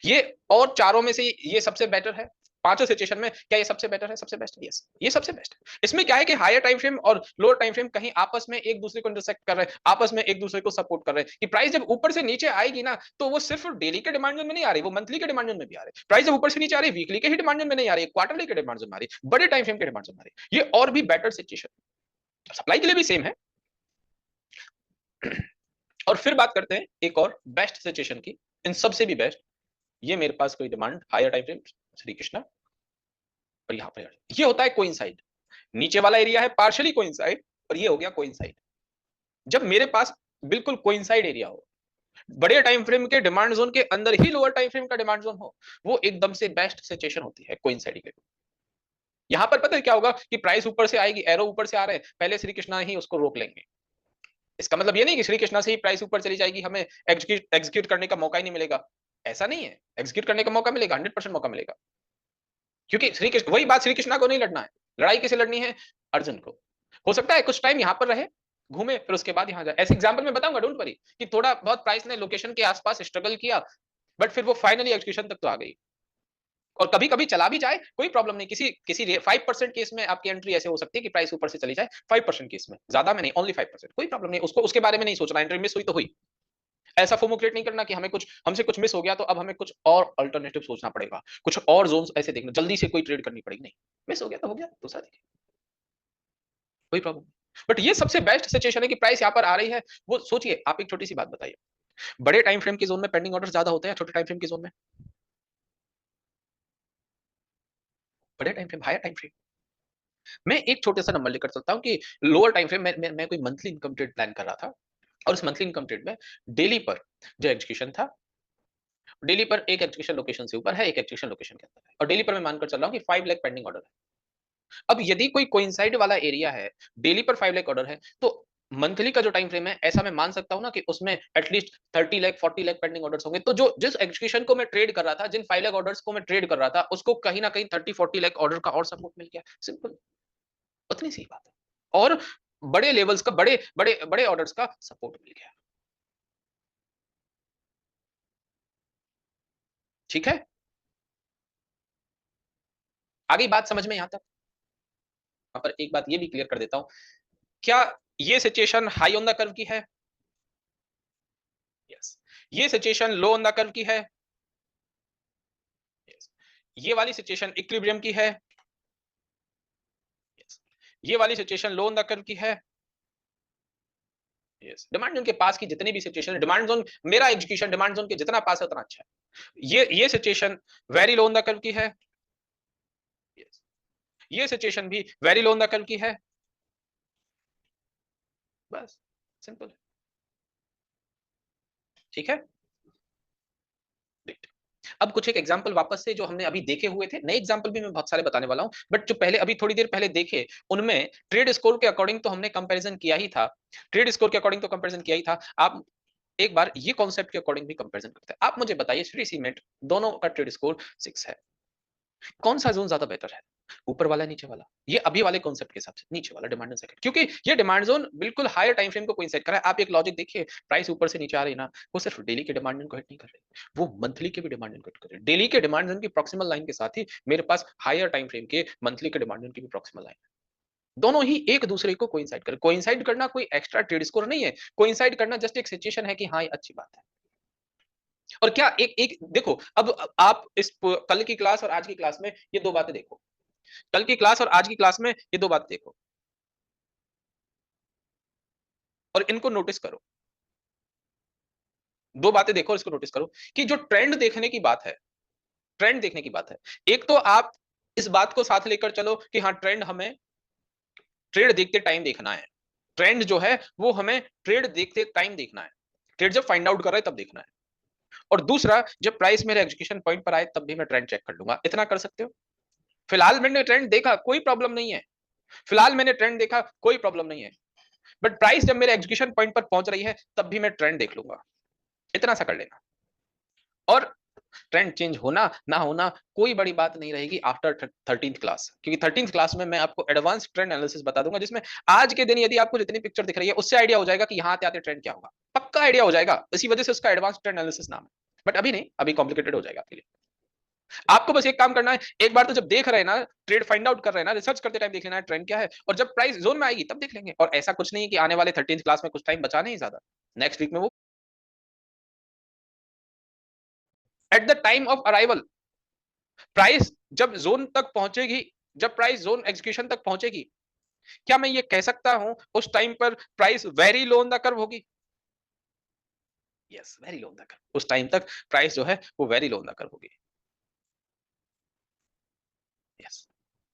ये, और चारों में से ये सबसे बेटर है। पांचों सिचुएशन में क्या ये सबसे बेटर है, सबसे बेस्ट है? यस, ये सबसे बेस्ट है। इसमें क्या है कि हायर टाइम फ्रेम और लोअर टाइम फ्रेम कहीं आपस में एक दूसरे को इंटरसेक्ट कर रहे हैं, आपस में एक दूसरे को सपोर्ट कर रहे हैं, कि प्राइस जब ऊपर से नीचे आएगी ना, तो वो सिर्फ डेली के डिमांड जोन में नहीं आ रही, वो मंथली के डिमांड जोन में भी आ रही है। प्राइस जब ऊपर से नीचे आ रही है, वीकली के ही डिमांड जोन में नहीं आ रही है, क्वार्टरली के डिमांड जोन में आ रही है, बड़े टाइम फ्रेम के डिमांड जोन में आ रही है। ये और भी बेटर सिचुएशन, सप्लाई के लिए भी सेम है। और फिर बात करते हैं एक और बेस्ट सिचुएशन की, इन सबसे भी बेस्ट, ये मेरे पास कोई demand higher time frame Shri Krishna, और यहां पर ये होता है कोइंसाइड, नीचे वाला एरिया है पार्शियली कोइंसाइड, और ये हो गया कोइंसाइड। जब मेरे पास बिल्कुल कोइंसाइड एरिया हो, बड़े टाइम फ्रेम के डिमांड जोन के अंदर ही लोअर टाइम फ्रेम का डिमांड जोन हो, वो एकदम से बेस्ट सिचुएशन होती है कोइंसाइड के। यहां पर पता है क्या होगा कि प्राइस ऊपर से आएगी, एरो ऊपर से आ रहे हैं, पहले श्री कृष्णा ही उसको रोक लेंगे। इसका मतलब ये नहीं कि श्री कृष्णा से ही प्राइस ऊपर चली जाएगी, हमें एग्जीक्यूट करने का मौका ही नहीं मिलेगा, ऐसा नहीं है, एग्जीक्यूट करने का मौका मिलेगा, 100% मौका मिलेगा, क्योंकि श्री कृष्ण, वही बात, श्री कृष्णा को नहीं लड़ना है, लड़ाई किसे लड़नी है, अर्जुन को। हो सकता है कुछ टाइम यहां पर रहे, घूमे, फिर उसके बाद यहां जाए, ऐसे एग्जांपल मैं बताऊंगा, डोंट वरी, कि थोड़ा बहुत प्राइस ने लोकेशन के आसपास स्ट्रगल किया, बट फिर वो फाइनली एग्जीक्यूशन तक तो आ गई। और कभी कभी चला भी जाए, कोई प्रॉब्लम नहीं, किसी किसी 5% केस में आपकी एंट्री ऐसे हो सकती है कि प्राइस ऊपर से चली जाए, 5% केस में, ज्यादा में नहीं, ओनली 5%, कोई प्रॉब्लम नहीं, उसको उसके बारे में नहीं सोचना, एंट्री मिस हुई तो हुई। ऐसा फोमो क्रिएट नहीं करना कि हमें कुछ, हमसे कुछ मिस हो गया तो अब हमें कुछ और अल्टरनेटिव सोचना पड़ेगा, कुछ और जोन्स ऐसे देखना, जल्दी से कोई ट्रेड करनी पड़ेगी, नहीं, मिस हो गया तो हो गया, दूसरा देखिए, कोई प्रॉब्लम नहीं। बट ये सबसे बेस्ट सिचुएशन है कि प्राइस यहाँ पर आ रही है, वो सोचिए, आप एक छोटी सी बात बताइए, बड़े टाइम फ्रेम के जोन में पेंडिंग ऑर्डर ज्यादा होते हैं, छोटे टाइम फ्रेम के जोन में, बड़े time frame, higher time frame. मैं एक छोटे सा नंबर लेकर चलता हूँ कि लोअर टाइम फ्रेम में मैं कोई मंथली इनकम ट्रेड प्लान कर रहा था, और उस मंथली इनकम ट्रेड में डेली पर जो एग्जीक्यूशन था, डेली पर एक एग्जीक्यूशन लोकेशन से ऊपर है, एक एग्जीक्यूशन लोकेशन के अंदर है, और डेली पर मैं मानकर चल रहा हूँ कि 5 लाख पेंडिंग ऑर्डर है। अब यदि कोई कोइंसाइड वाला एरिया है, डेली पर 5 लाख ऑर्डर है, तो मंथली का जो टाइम फ्रेम है, ऐसा मैं मान सकता हूं ना कि उसमें at least 30 lakh 40 lakh pending orders होंगे, तो जो जिस एग्जीक्यूशन को मैं ट्रेड कर रहा था, जिन 5 लाख ऑर्डर्स को मैं ट्रेड कर रहा था, उसको कहीं ना कहीं 30-40 लाख ऑर्डर का और सपोर्ट मिल गया, सिंपल, उतनी सी बात है। और बड़े लेवल्स का, बड़े बड़े बड़े ऑर्डर्स का सपोर्ट मिल गया, ठीक है, आगे बात समझ में यहां तक। यहाँ पर एक बात ये भी क्लियर कर देता हूं, क्या ये situation high on the curve की है? यस। ये situation low on the curve की है? यस। ये वाली सिचुएशन इक्विलिब्रियम की है? यस। ये वाली situation low on the curve की है? यस। डिमांड जोन के पास की जितनी भी सिचुएशन, डिमांड जोन, मेरा एग्जीक्यूशन डिमांड जोन के जितना पास है उतना अच्छा है। ये situation very low on the curve की है? यस। ये सिचुएशन भी very low on the curve की है? बस, सिंपल, ठीक है। अब कुछ एक एग्जांपल वापस से जो हमने अभी देखे हुए थे, नए एग्जांपल भी मैं बहुत सारे बताने वाला हूं, बट जो पहले अभी थोड़ी देर पहले देखे उनमें ट्रेड स्कोर के अकॉर्डिंग तो हमने कंपैरिजन किया ही था। ट्रेड स्कोर के अकॉर्डिंग तो कंपैरिजन किया ही था। आप एक बार ये कॉन्सेप्ट के अकॉर्डिंग भी कंपैरिजन करते हैं। आप मुझे बताइए, श्री सीमेंट दोनों का ट्रेड स्कोर 6 है, कौन सा जोन ज्यादा बेहतर है? ऊपर वाला, नीचे वाला? ये अभी वाले कॉन्सेप्ट के हिसाब से नीचे वाला डिमांड सेकंड, क्योंकि ये डिमांड जोन बिल्कुल हायर टाइम फ्रेम को कोइंसाइड कर रहा है। आप एक लॉजिक देखिए, प्राइस ऊपर से नीचे आ रही है ना, वो सिर्फ डेली के डिमांड जोन को हिट नहीं कर रही, वो मंथली के भी डिमांड जोन को हिट कर रही है। डेली के डिमांड जोन की प्रॉक्सिमल लाइन के साथ ही मेरे पास हायर टाइम फ्रेम के मंथली के डिमांड जोन की भी प्रॉक्सिमल लाइन है। दोनों ही एक दूसरे को कोइंसाइड कर, कोइंसाइड करना कोई एक्स्ट्रा ट्रेड स्कोर नहीं है, कोइंसाइड करना जस्ट एक सिचुएशन है कि हाँ ये अच्छी बात है। और क्या एक एक देखो, अब आप इस कल की क्लास और आज की क्लास में ये दो बातें देखो, कल की क्लास और आज की क्लास में ये दो बातें देखो और इनको नोटिस करो। दो बातें देखो और इसको नोटिस करो कि जो ट्रेंड देखने की बात है, ट्रेंड देखने की बात है, एक तो आप इस बात को साथ लेकर चलो कि हाँ ट्रेंड हमें ट्रेड देखते टाइम देखना है। ट्रेंड जो है वो हमें ट्रेड देखते टाइम देखना है, ट्रेड जब फाइंड आउट कर रहा है तब देखना है। और दूसरा, जब प्राइस मेरे एग्जीक्यूशन पॉइंट पर आए तब भी मैं ट्रेंड चेक कर लूंगा। इतना कर सकते हो? फिलहाल मैंने ट्रेंड देखा, कोई प्रॉब्लम नहीं है। फिलहाल मैंने ट्रेंड देखा, कोई प्रॉब्लम नहीं है। बट प्राइस जब मेरे एग्जीक्यूशन पॉइंट पर पहुंच रही है तब भी मैं ट्रेंड देख लूंगा। इतना सा कर लेना। और ट्रेंड चेंज होना ना होना कोई बड़ी बात नहीं रहेगी आफ्टर 13th क्लास, क्योंकि 13th क्लास में मैं आपको एडवांस ट्रेंड एनालिसिस बता दूंगा, जिसमें आज के दिन यदि आपको जितनी पिक्चर दिख रही है उससे आइडिया हो जाएगा कि यहाँ आते आते ट्रेंड क्या होगा। पक्का आइडिया हो जाएगा, इसी वजह से उसका एडवांस ट्रेंड एनालिसिस नाम है। बट अभी नहीं, अभी कॉम्प्लिकेटेड हो जाएगा आपके लिए। आपको बस एक काम करना है, एक बार तो जब देख रहे हैं ना, ट्रेड फाइंड आउट कर रहे हैं ना, रिसर्च करते टाइम देख लेना है ट्रेंड क्या है, और जब प्राइस जोन में आएगी तब देख लेंगे। और ऐसा कुछ नहीं है कि आने वाले 13th क्लास में कुछ टाइम बचा नहीं ज्यादा, नेक्स्ट वीक में वो eight the time of arrival price जब जोन तक पहुंचेगी, जब प्राइस जोन एग्जीक्यूशन तक पहुंचेगी, क्या मैं ये कह सकता हूं उस टाइम पर price very low on the curve होगी? Yes, very low on the curve. उस टाइम तक प्राइस जो है वो very low on the curve होगी। यस,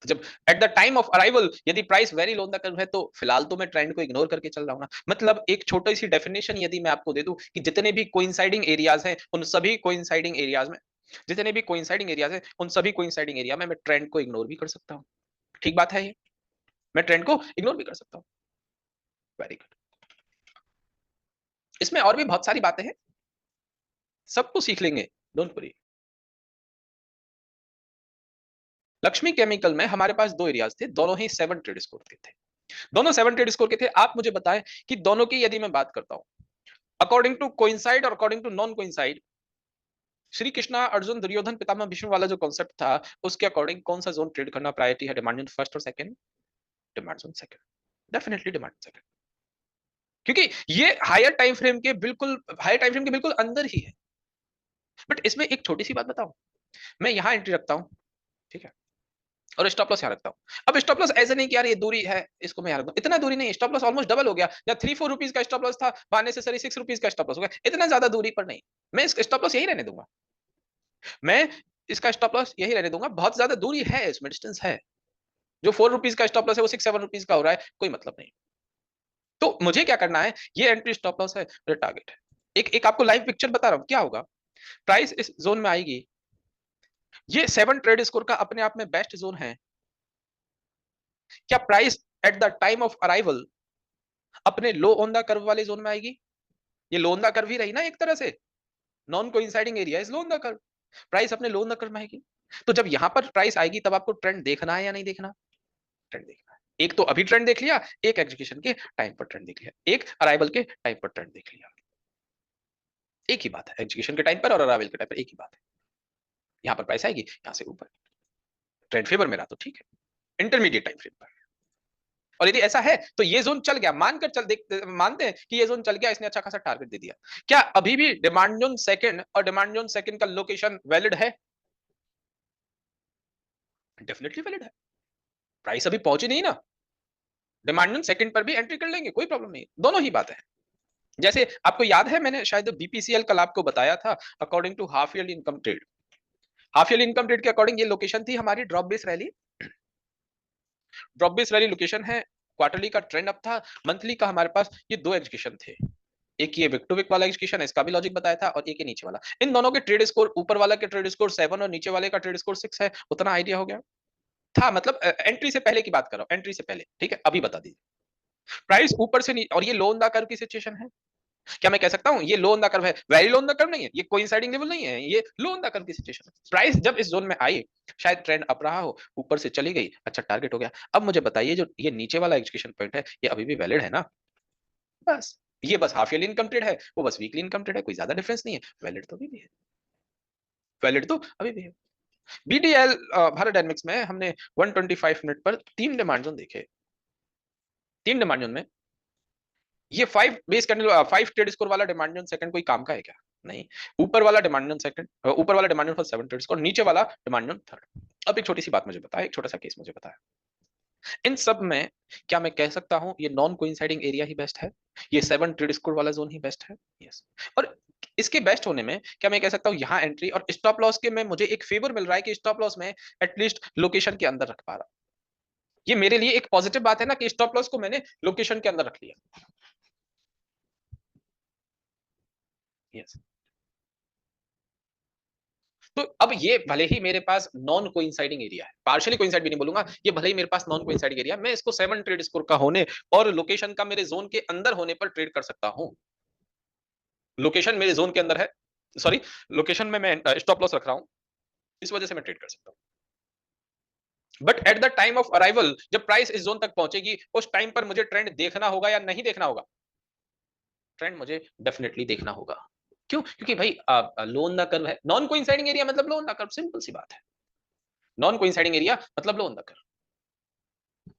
तो जब at the time of arrival यदि price very low on the curve है, तो फिलहाल तो मैं ट्रेंड को इग्नोर करके चल रहा हूं ना। मतलब एक छोटी सी डेफिनेशन यदि मैं आपको दे दूं कि जितने भी कोइंसाइडिंग एरियाज हैं उन सभी कोइंसाइडिंग एरियाज में, जितने भी कोइंसाइडिंग एरियाज हैं उन सभी कोइंसाइडिंग एरिया में मैं ट्रेंड को इग्नोर भी कर सकता हूं। ठीक बात है ये, मैं ट्रेंड को इग्नोर भी कर सकता हूं। Very good. इसमें और भी बहुत सारी बातें हैं, सबको सीख लेंगे, डोंट वरी। लक्ष्मी केमिकल में हमारे पास दो एरियाज थे, दोनों ही 7 ट्रेड स्कोर के थे। दोनों 7 ट्रेड स्कोर के थे। आप मुझे बताएं कि दोनों की यदि मैं बात करता हूं अकॉर्डिंग टू कोइंसाइड और according to non coincide, Shri Krishna Arjun Duryodhan Pitamah Bhishma वाला जो कॉन्सेप्ट था, उसके अकॉर्डिंग कौन सा जोन ट्रेड करना प्रायोरिटी है? डिमांड जोन फर्स्ट और second? Demand zone second, definitely demand second, क्योंकि ये हायर टाइम फ्रेम के बिल्कुल अंदर ही है। बट इसमें एक छोटी सी बात बताऊं, मैं यहां एंट्री रखता हूं, ठीक है, और स्टॉप लॉस यहाँ रखता हूँ। अब स्टॉप लॉस ऐसे नहीं कि यार ये दूरी है इसको मैं यहाँ रखता हूँ, इतना दूरी नहीं, स्टॉप लॉस ऑलमोस्ट डबल हो गया। या 3-4 रुपीज का स्टॉप लॉस था, नेसेसरी 6 रुपीज का स्टॉप लॉस हो गया, इतना ज्यादा दूरी पर नहीं। मैं इसका स्टॉप लॉस यही रहने दूंगा, मैं इसका स्टॉप लॉस यही रहने दूंगा। बहुत ज्यादा दूरी है, इसमें डिस्टेंस है। जो 4 रुपीज का स्टॉप लॉस है वो 6-7 रुपीज का हो रहा है, कोई मतलब नहीं। तो मुझे क्या करना है, ये एंट्री स्टॉप लॉस है, ये टारगेट है। एक एक आपको लाइव पिक्चर बता रहा हूँ क्या होगा। प्राइस इस जोन में आएगी, ये 7 ट्रेड स्कोर का अपने आप में बेस्ट जोन है। क्या price at the time of arrival अपने लो ऑन द कर्व वाले जोन में आएगी? ये लो ऑन द कर्व ही रही ना एक तरह से, non coinciding area is low on the curve. Price अपने लो ऑन द कर्व में आएगी। तो जब यहां पर प्राइस आएगी तब आपको ट्रेंड देखना है या नहीं देखना? ट्रेंड देखना है। एक तो अभी ट्रेंड देख लिया, एक एग्जीक्यूशन के टाइम पर ट्रेंड देख लिया, एक अराइवल के टाइम पर ट्रेंड देख लिया। एक ही बात है, एग्जीक्यूशन के टाइम पर और अराइवल के टाइम पर एक ही बात है। यहां पर प्राइस आएगी, यहां से ऊपर ट्रेंड फेवर में रहा तो ठीक है, इंटरमीडिएट टाइम फ्रेम पर। और यदि ऐसा है तो ये जोन चल गया, मानकर चल देख मानते हैं कि ये जोन चल गया, इसने अच्छा खासा टारगेट दे दिया, क्या अभी भी डिमांड जोन सेकंड और डिमांड जोन सेकंड का लोकेशन वैलिड है? डेफिनेटली वैलिड है। प्राइस अभी पहुंची नहीं ना, डिमांड जोन सेकंड पर भी एंट्री कर लेंगे, कोई प्रॉब्लम नहीं, दोनों ही बातें हैं। जैसे आपको याद है मैंने शायद बीपीसीएल कल आपको बताया था, according to half yearly income trade, half yearly income trade के अकॉर्डिंग ये लोकेशन थी हमारी drop base rally. Drop base rally location है, क्वार्टरली का ट्रेंड अप था, मंथली का हमारे पास ये दो एग्जीक्यूशन थे। एक ये विक टू विक वाला एग्जीक्यूशन है, इसका भी लॉजिक बताया था, और एक ये नीचे वाला। इन दोनों के ट्रेड स्कोर, ऊपर वाला के ट्रेड स्कोर 7 और नीचे वाले का ट्रेड स्कोर 6 है। उतना आइडिया हो गया था, मतलब एंट्री से पहले की बात कर रहा हूं, एंट्री से पहले, ठीक है। अभी बता दीजिए प्राइस ऊपर से और ये लो ऑन द कर्व की सिचुएशन है। क्या मैं कह सकता हूं ये लो ऑन द कर्व है? Very low on the curve नहीं है, ये कोइंसाइडिंग लेवल नहीं है, ये लो ऑन द कर्व की सिचुएशन है। प्राइस जब इस जोन में आई, शायद ट्रेंड अप रहा हो, ऊपर से चली गई, अच्छा टारगेट हो गया। अब मुझे बताइए जो ये नीचे वाला एग्जीक्यूशन पॉइंट है, ये अभी भी वैलिड है ना? बस ये बस हाफ ईयरली इनकम ट्रेड है, वो बस वीकली इनकम ट्रेड है, कोई ज्यादा डिफरेंस नहीं है। वैलिड तो अभी भी है, वैलिड तो अभी भी है। बीडीएल भारत डायनेमिक्स में हमने 125 मिनट पर तीन डिमांड जोन देखे। तीन डिमांड जोन में ये 5 बेस कैंडल, 5 ट्रेड स्कोर वाला डिमांड जोन सेकंड कोई काम का है क्या? नहीं। ऊपर वाला डिमांड जोन सेकंड, ऊपर वाला demand zone for 7 trade score, नीचे वाला डिमांड जोन थर्ड। अब एक छोटी सी बात मुझे बताया, एक छोटा सा केस मुझे बताया, इन सब में क्या मैं कह सकता हूं ये नॉन कोइंसाइडिंग एरिया ही बेस्ट है, ये 7 ट्रेड स्कोर वाला जोन ही बेस्ट है? यस। और इसके बेस्ट होने में क्या मैं कह सकता हूं यहां एंट्री और स्टॉप लॉस के में मुझे एक फेवर मिल रहा है कि स्टॉप लॉस में एटलीस्ट लोकेशन के अंदर रख पा रहा हूं। ये मेरे लिए एक पॉजिटिव बात है ना कि स्टॉप लॉस को मैंने लोकेशन के अंदर रख लिया। यस। तो अब ये भले ही मेरे पास नॉन कोइंसाइडिंग एरिया है, पार्शियली कोइंसाइड भी नहीं बोलूंगा, ये भले ही मेरे पास नॉन कोइंसाइडिंग एरिया, मैं इसको 7 ट्रेड स्कोर का होने और लोकेशन का मेरे जोन के अंदर होने पर ट्रेड कर सकता हूं। लोकेशन मेरे जोन के अंदर है, सॉरी, लोकेशन में मैं स्टॉप लॉस रख रहा हूं, इस वजह से मैं ट्रेड कर सकता हूं। But at the time of arrival, जब प्राइस इस जोन तक पहुंचेगी, उस टाइम पर मुझे ट्रेंड देखना होगा या नहीं देखना होगा? ट्रेंड मुझे डेफिनेटली देखना होगा। क्यों? क्योंकि भाई लोन द कर्व है, नॉन कोइंसाइडिंग एरिया मतलब लोन द कर्व, सिंपल सी बात है। नॉन कोइंसाइडिंग एरिया मतलब लोन द कर्व।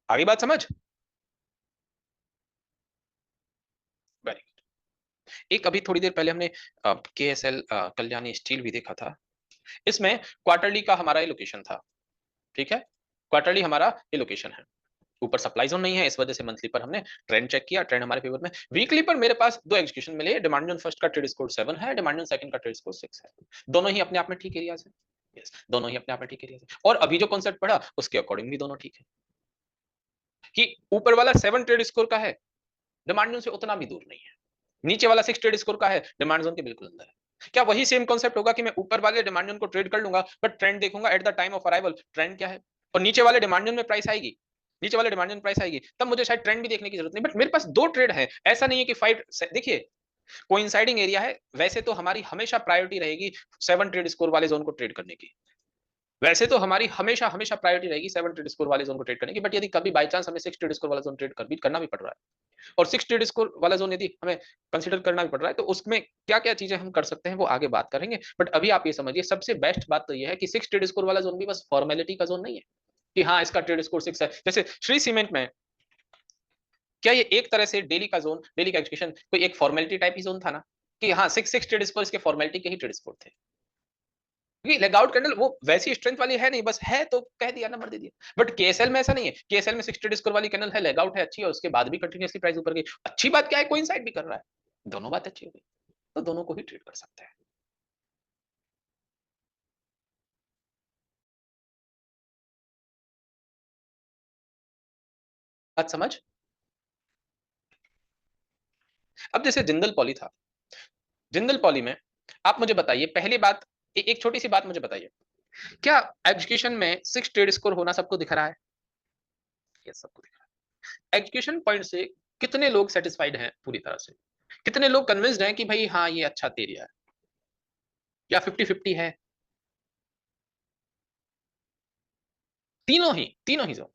आगे बात समझ? Very good. एक अभी थोड़ी देर पहले हमने केएसएल कल्याणी स्टील भी देखा था। इसमें क्वार्टरली का हमारा ये लोकेशन था, ठीक है। क्वार्टरली हमारा ये लोकेशन है, ऊपर सप्लाई जोन नहीं है, इस वजह से मंथली पर हमने ट्रेंड चेक किया, ट्रेंड हमारे फेवर में। वीकली पर मेरे पास दो एग्जीक्यूशन मिले, डिमांड जोन फर्स्ट का ट्रेड स्कोर 7 है, डिमांड जोन सेकंड का ट्रेड स्कोर 6 है। दोनों ही अपने आप में ठीक एरियाज है। यस, दोनों ही अपने आप में ठीक एरियाज है। और अभी जो कॉन्सेप्ट पढ़ा उसके अकॉर्डिंग भी दोनों ठीक है कि ऊपर वाला 7 ट्रेड स्कोर का है, डिमांड जोन से उतना भी दूर नहीं है। नीचे वाला 6 ट्रेड स्कोर का है, डिमांड जोन के बिल्कुल अंदर है। क्या वही सेम कॉन्सेप्ट होगा कि मैं ऊपर वाले डिमांड जोन को ट्रेड कर लूंगा, बट ट्रेंड देखूंगा eight the time of arrival, trend क्या है, और नीचे वाले डिमांड जोन में प्राइस आएगी, नीचे वाले डिमांड जोन प्राइस आएगी, तब मुझे शायद ट्रेंड भी देखने की जरूरत नहीं। बट मेरे पास दो ट्रेड है, ऐसा नहीं है कि 5, देखिए कोइंसाइडिंग एरिया है, वैसे तो हमारी हमेशा प्रायोरिटी रहेगी 7 ट्रेड स्कोर वाले जोन को ट्रेड करने की, वैसे तो हमारी हमेशा हमेशा प्रायोरिटी रहेगी 7 ट्रेड स्कोर वाले जोन को ट्रेड करने की। बट यदि कभी बाई चांस हमें 6 ट्रेड स्कोर वाला जोन ट्रेड करना भी पड़ रहा है, और 6 ट्रेड स्कोर वाला जोन यदि हमें कंसीडर करना भी पड़ रहा है, तो उसमें क्या क्या चीजें हम कर सकते हैं वो आगे बात करेंगे। बट अभी आप ये समझिए सबसे बेस्ट बात तो ये है कि 6 ट्रेड स्कोर वाला जोन भी बस फॉर्मेलिटी का जोन नहीं है कि हाँ इसका ट्रेड स्कोर 6 है। जैसे श्री सीमेंट में क्या ये एक तरह से डेली का जोन, डेली का एजुकेशन कोई एक फॉर्मेलिटी टाइप ही जोन था ना, कि हाँ 6 ट्रेड स्कोर इसके फॉर्मेलिटी के ही ट्रेड स्कोर थे, क्योंकि लेगआउट कैंडल वो वैसी स्ट्रेंथ वाली है नहीं, बस है तो कह दिया, नंबर दे दिया। बट केएसएल में ऐसा नहीं है, केएसएल में 6 ट्रेड स्कोर वाली कैंडल है, लेगआउट है अच्छी है, उसके बाद भी कंटिन्यूअसली प्राइस ऊपर गई। अच्छी बात क्या है, कोइंसाइड भी कर रहा है, दोनों बात अच्छी हो गई, तो दोनों को ही ट्रेड कर सकते हैं। बात समझ? अब जैसे जिंदल पॉली था, जिंदल पॉली में आप मुझे बताइए पहली बात, एक छोटी सी बात मुझे बताइए, क्या एजुकेशन में 6 ट्रेड स्कोर होना सबको दिख रहा है? ये सबको दिख रहा है। एजुकेशन पॉइंट से कितने लोग सेटिस्फाइड हैं पूरी तरह से, कितने लोग कन्विंस्ड हैं कि भाई हाँ ये अच्छा एरिया है, या 50-50 है? तीनों ही जोन।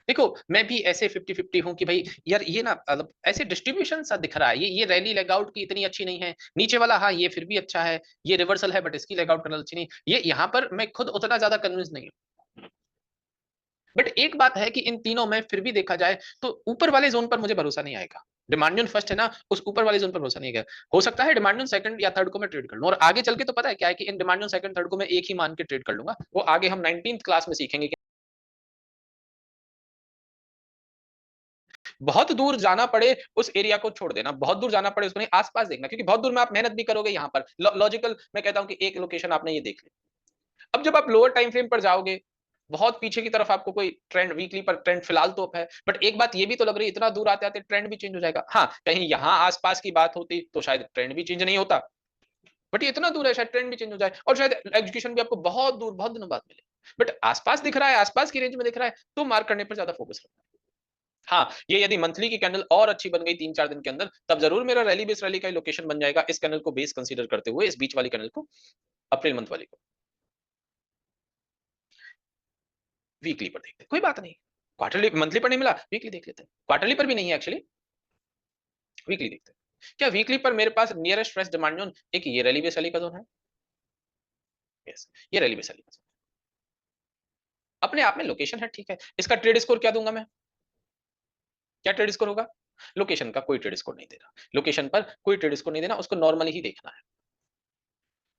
देखो मैं भी ऐसे 50-50 हूं कि भाई यार ये ना मतलब ऐसे डिस्ट्रीब्यूशन सा दिख रहा है, ये रैली लेगआउट की इतनी अच्छी नहीं है, नीचे वाला हाँ ये फिर भी अच्छा है, ये रिवर्सल है बट इसकी लेगआउट करना अच्छी नहीं, ये यहाँ पर मैं खुद उतना ज्यादा कन्विंस नहीं हूँ। बट एक बात है कि इन तीनों में फिर भी देखा जाए तो ऊपर वाले जोन पर मुझे भरोसा नहीं आएगा। डिमांड जोन फर्स्ट है ना, उस ऊपर वाले जोन पर भरोसा नहीं है। हो सकता है डिमांड जोन सेकंड या थर्ड को मैं ट्रेड कर लूं, और आगे चल के तो पता है क्या है कि in demand zone second third को मैं एक ही मान के ट्रेड कर लूंगा, वो आगे हम 19th क्लास में सीखेंगे कि बहुत दूर जाना पड़े उस एरिया को छोड़ देना, बहुत दूर जाना पड़े उसको नहीं, आसपास देखना, क्योंकि बहुत दूर में आप मेहनत भी करोगे। यहाँ पर लॉजिकल मैं कहता हूं कि एक लोकेशन आपने ये देख ली, अब जब आप लोअर टाइम फ्रेम पर जाओगे बहुत पीछे की तरफ आपको कोई ट्रेंड वीकली पर ट्रेंड फिलहाल तो अप है, बट एक बात ये भी तो लग रही है इतना दूर आते-आते ट्रेंड भी चेंज हो जाएगा। हाँ, कहीं यहाँ आस-पास की बात होती तो शायद ट्रेंड भी चेंज नहीं होता, बट ये इतना दूर है शायद ट्रेंड भी चेंज हो जाए और शायद एजुकेशन भी आपको बहुत दूर, बहुत दिनों बाद मिले। बट आस-पास दिख रहा है, आस-पास की रेंज में दिख रहा है, तो मार्क करने पर ज़्यादा फोकस रखना है। हाँ, ये यदि मंथली की कैंडल और अच्छी बन गई 3-4 दिन के अंदर, तब ज़रूर मेरा रैली बेस रैली का ही लोकेशन बन जाएगा, इस कैंडल को बेस कंसीडर करते हुए, इस बीच वाली कैंडल को, अप्रैल मंथ वाली को। वीकली पर देखते हैं, कोई बात नहीं। क्वार्टरली मंथली पर नहीं मिला, वीकली देख लेते हैं। क्वार्टरली पर भी नहीं है एक्चुअली, वीकली देखते हैं। क्या वीकली पर मेरे पास नियरेस्ट रेस्ट डिमांड ज़ोन एक ये रैली बेस रैली का ज़ोन है? यस, ये रैली बेस रैली का ज़ोन। अपने आप में लोकेशन है, ठीक है। इसका ट्रेड स्कोर क्या दूँगा मैं? क्या ट्रेड स्कोर होगा? लोकेशन का कोई ट्रेड स्कोर नहीं देना। लोकेशन पर कोई ट्रेड स्कोर नहीं देना, उसको नॉर्मली ही देखना है।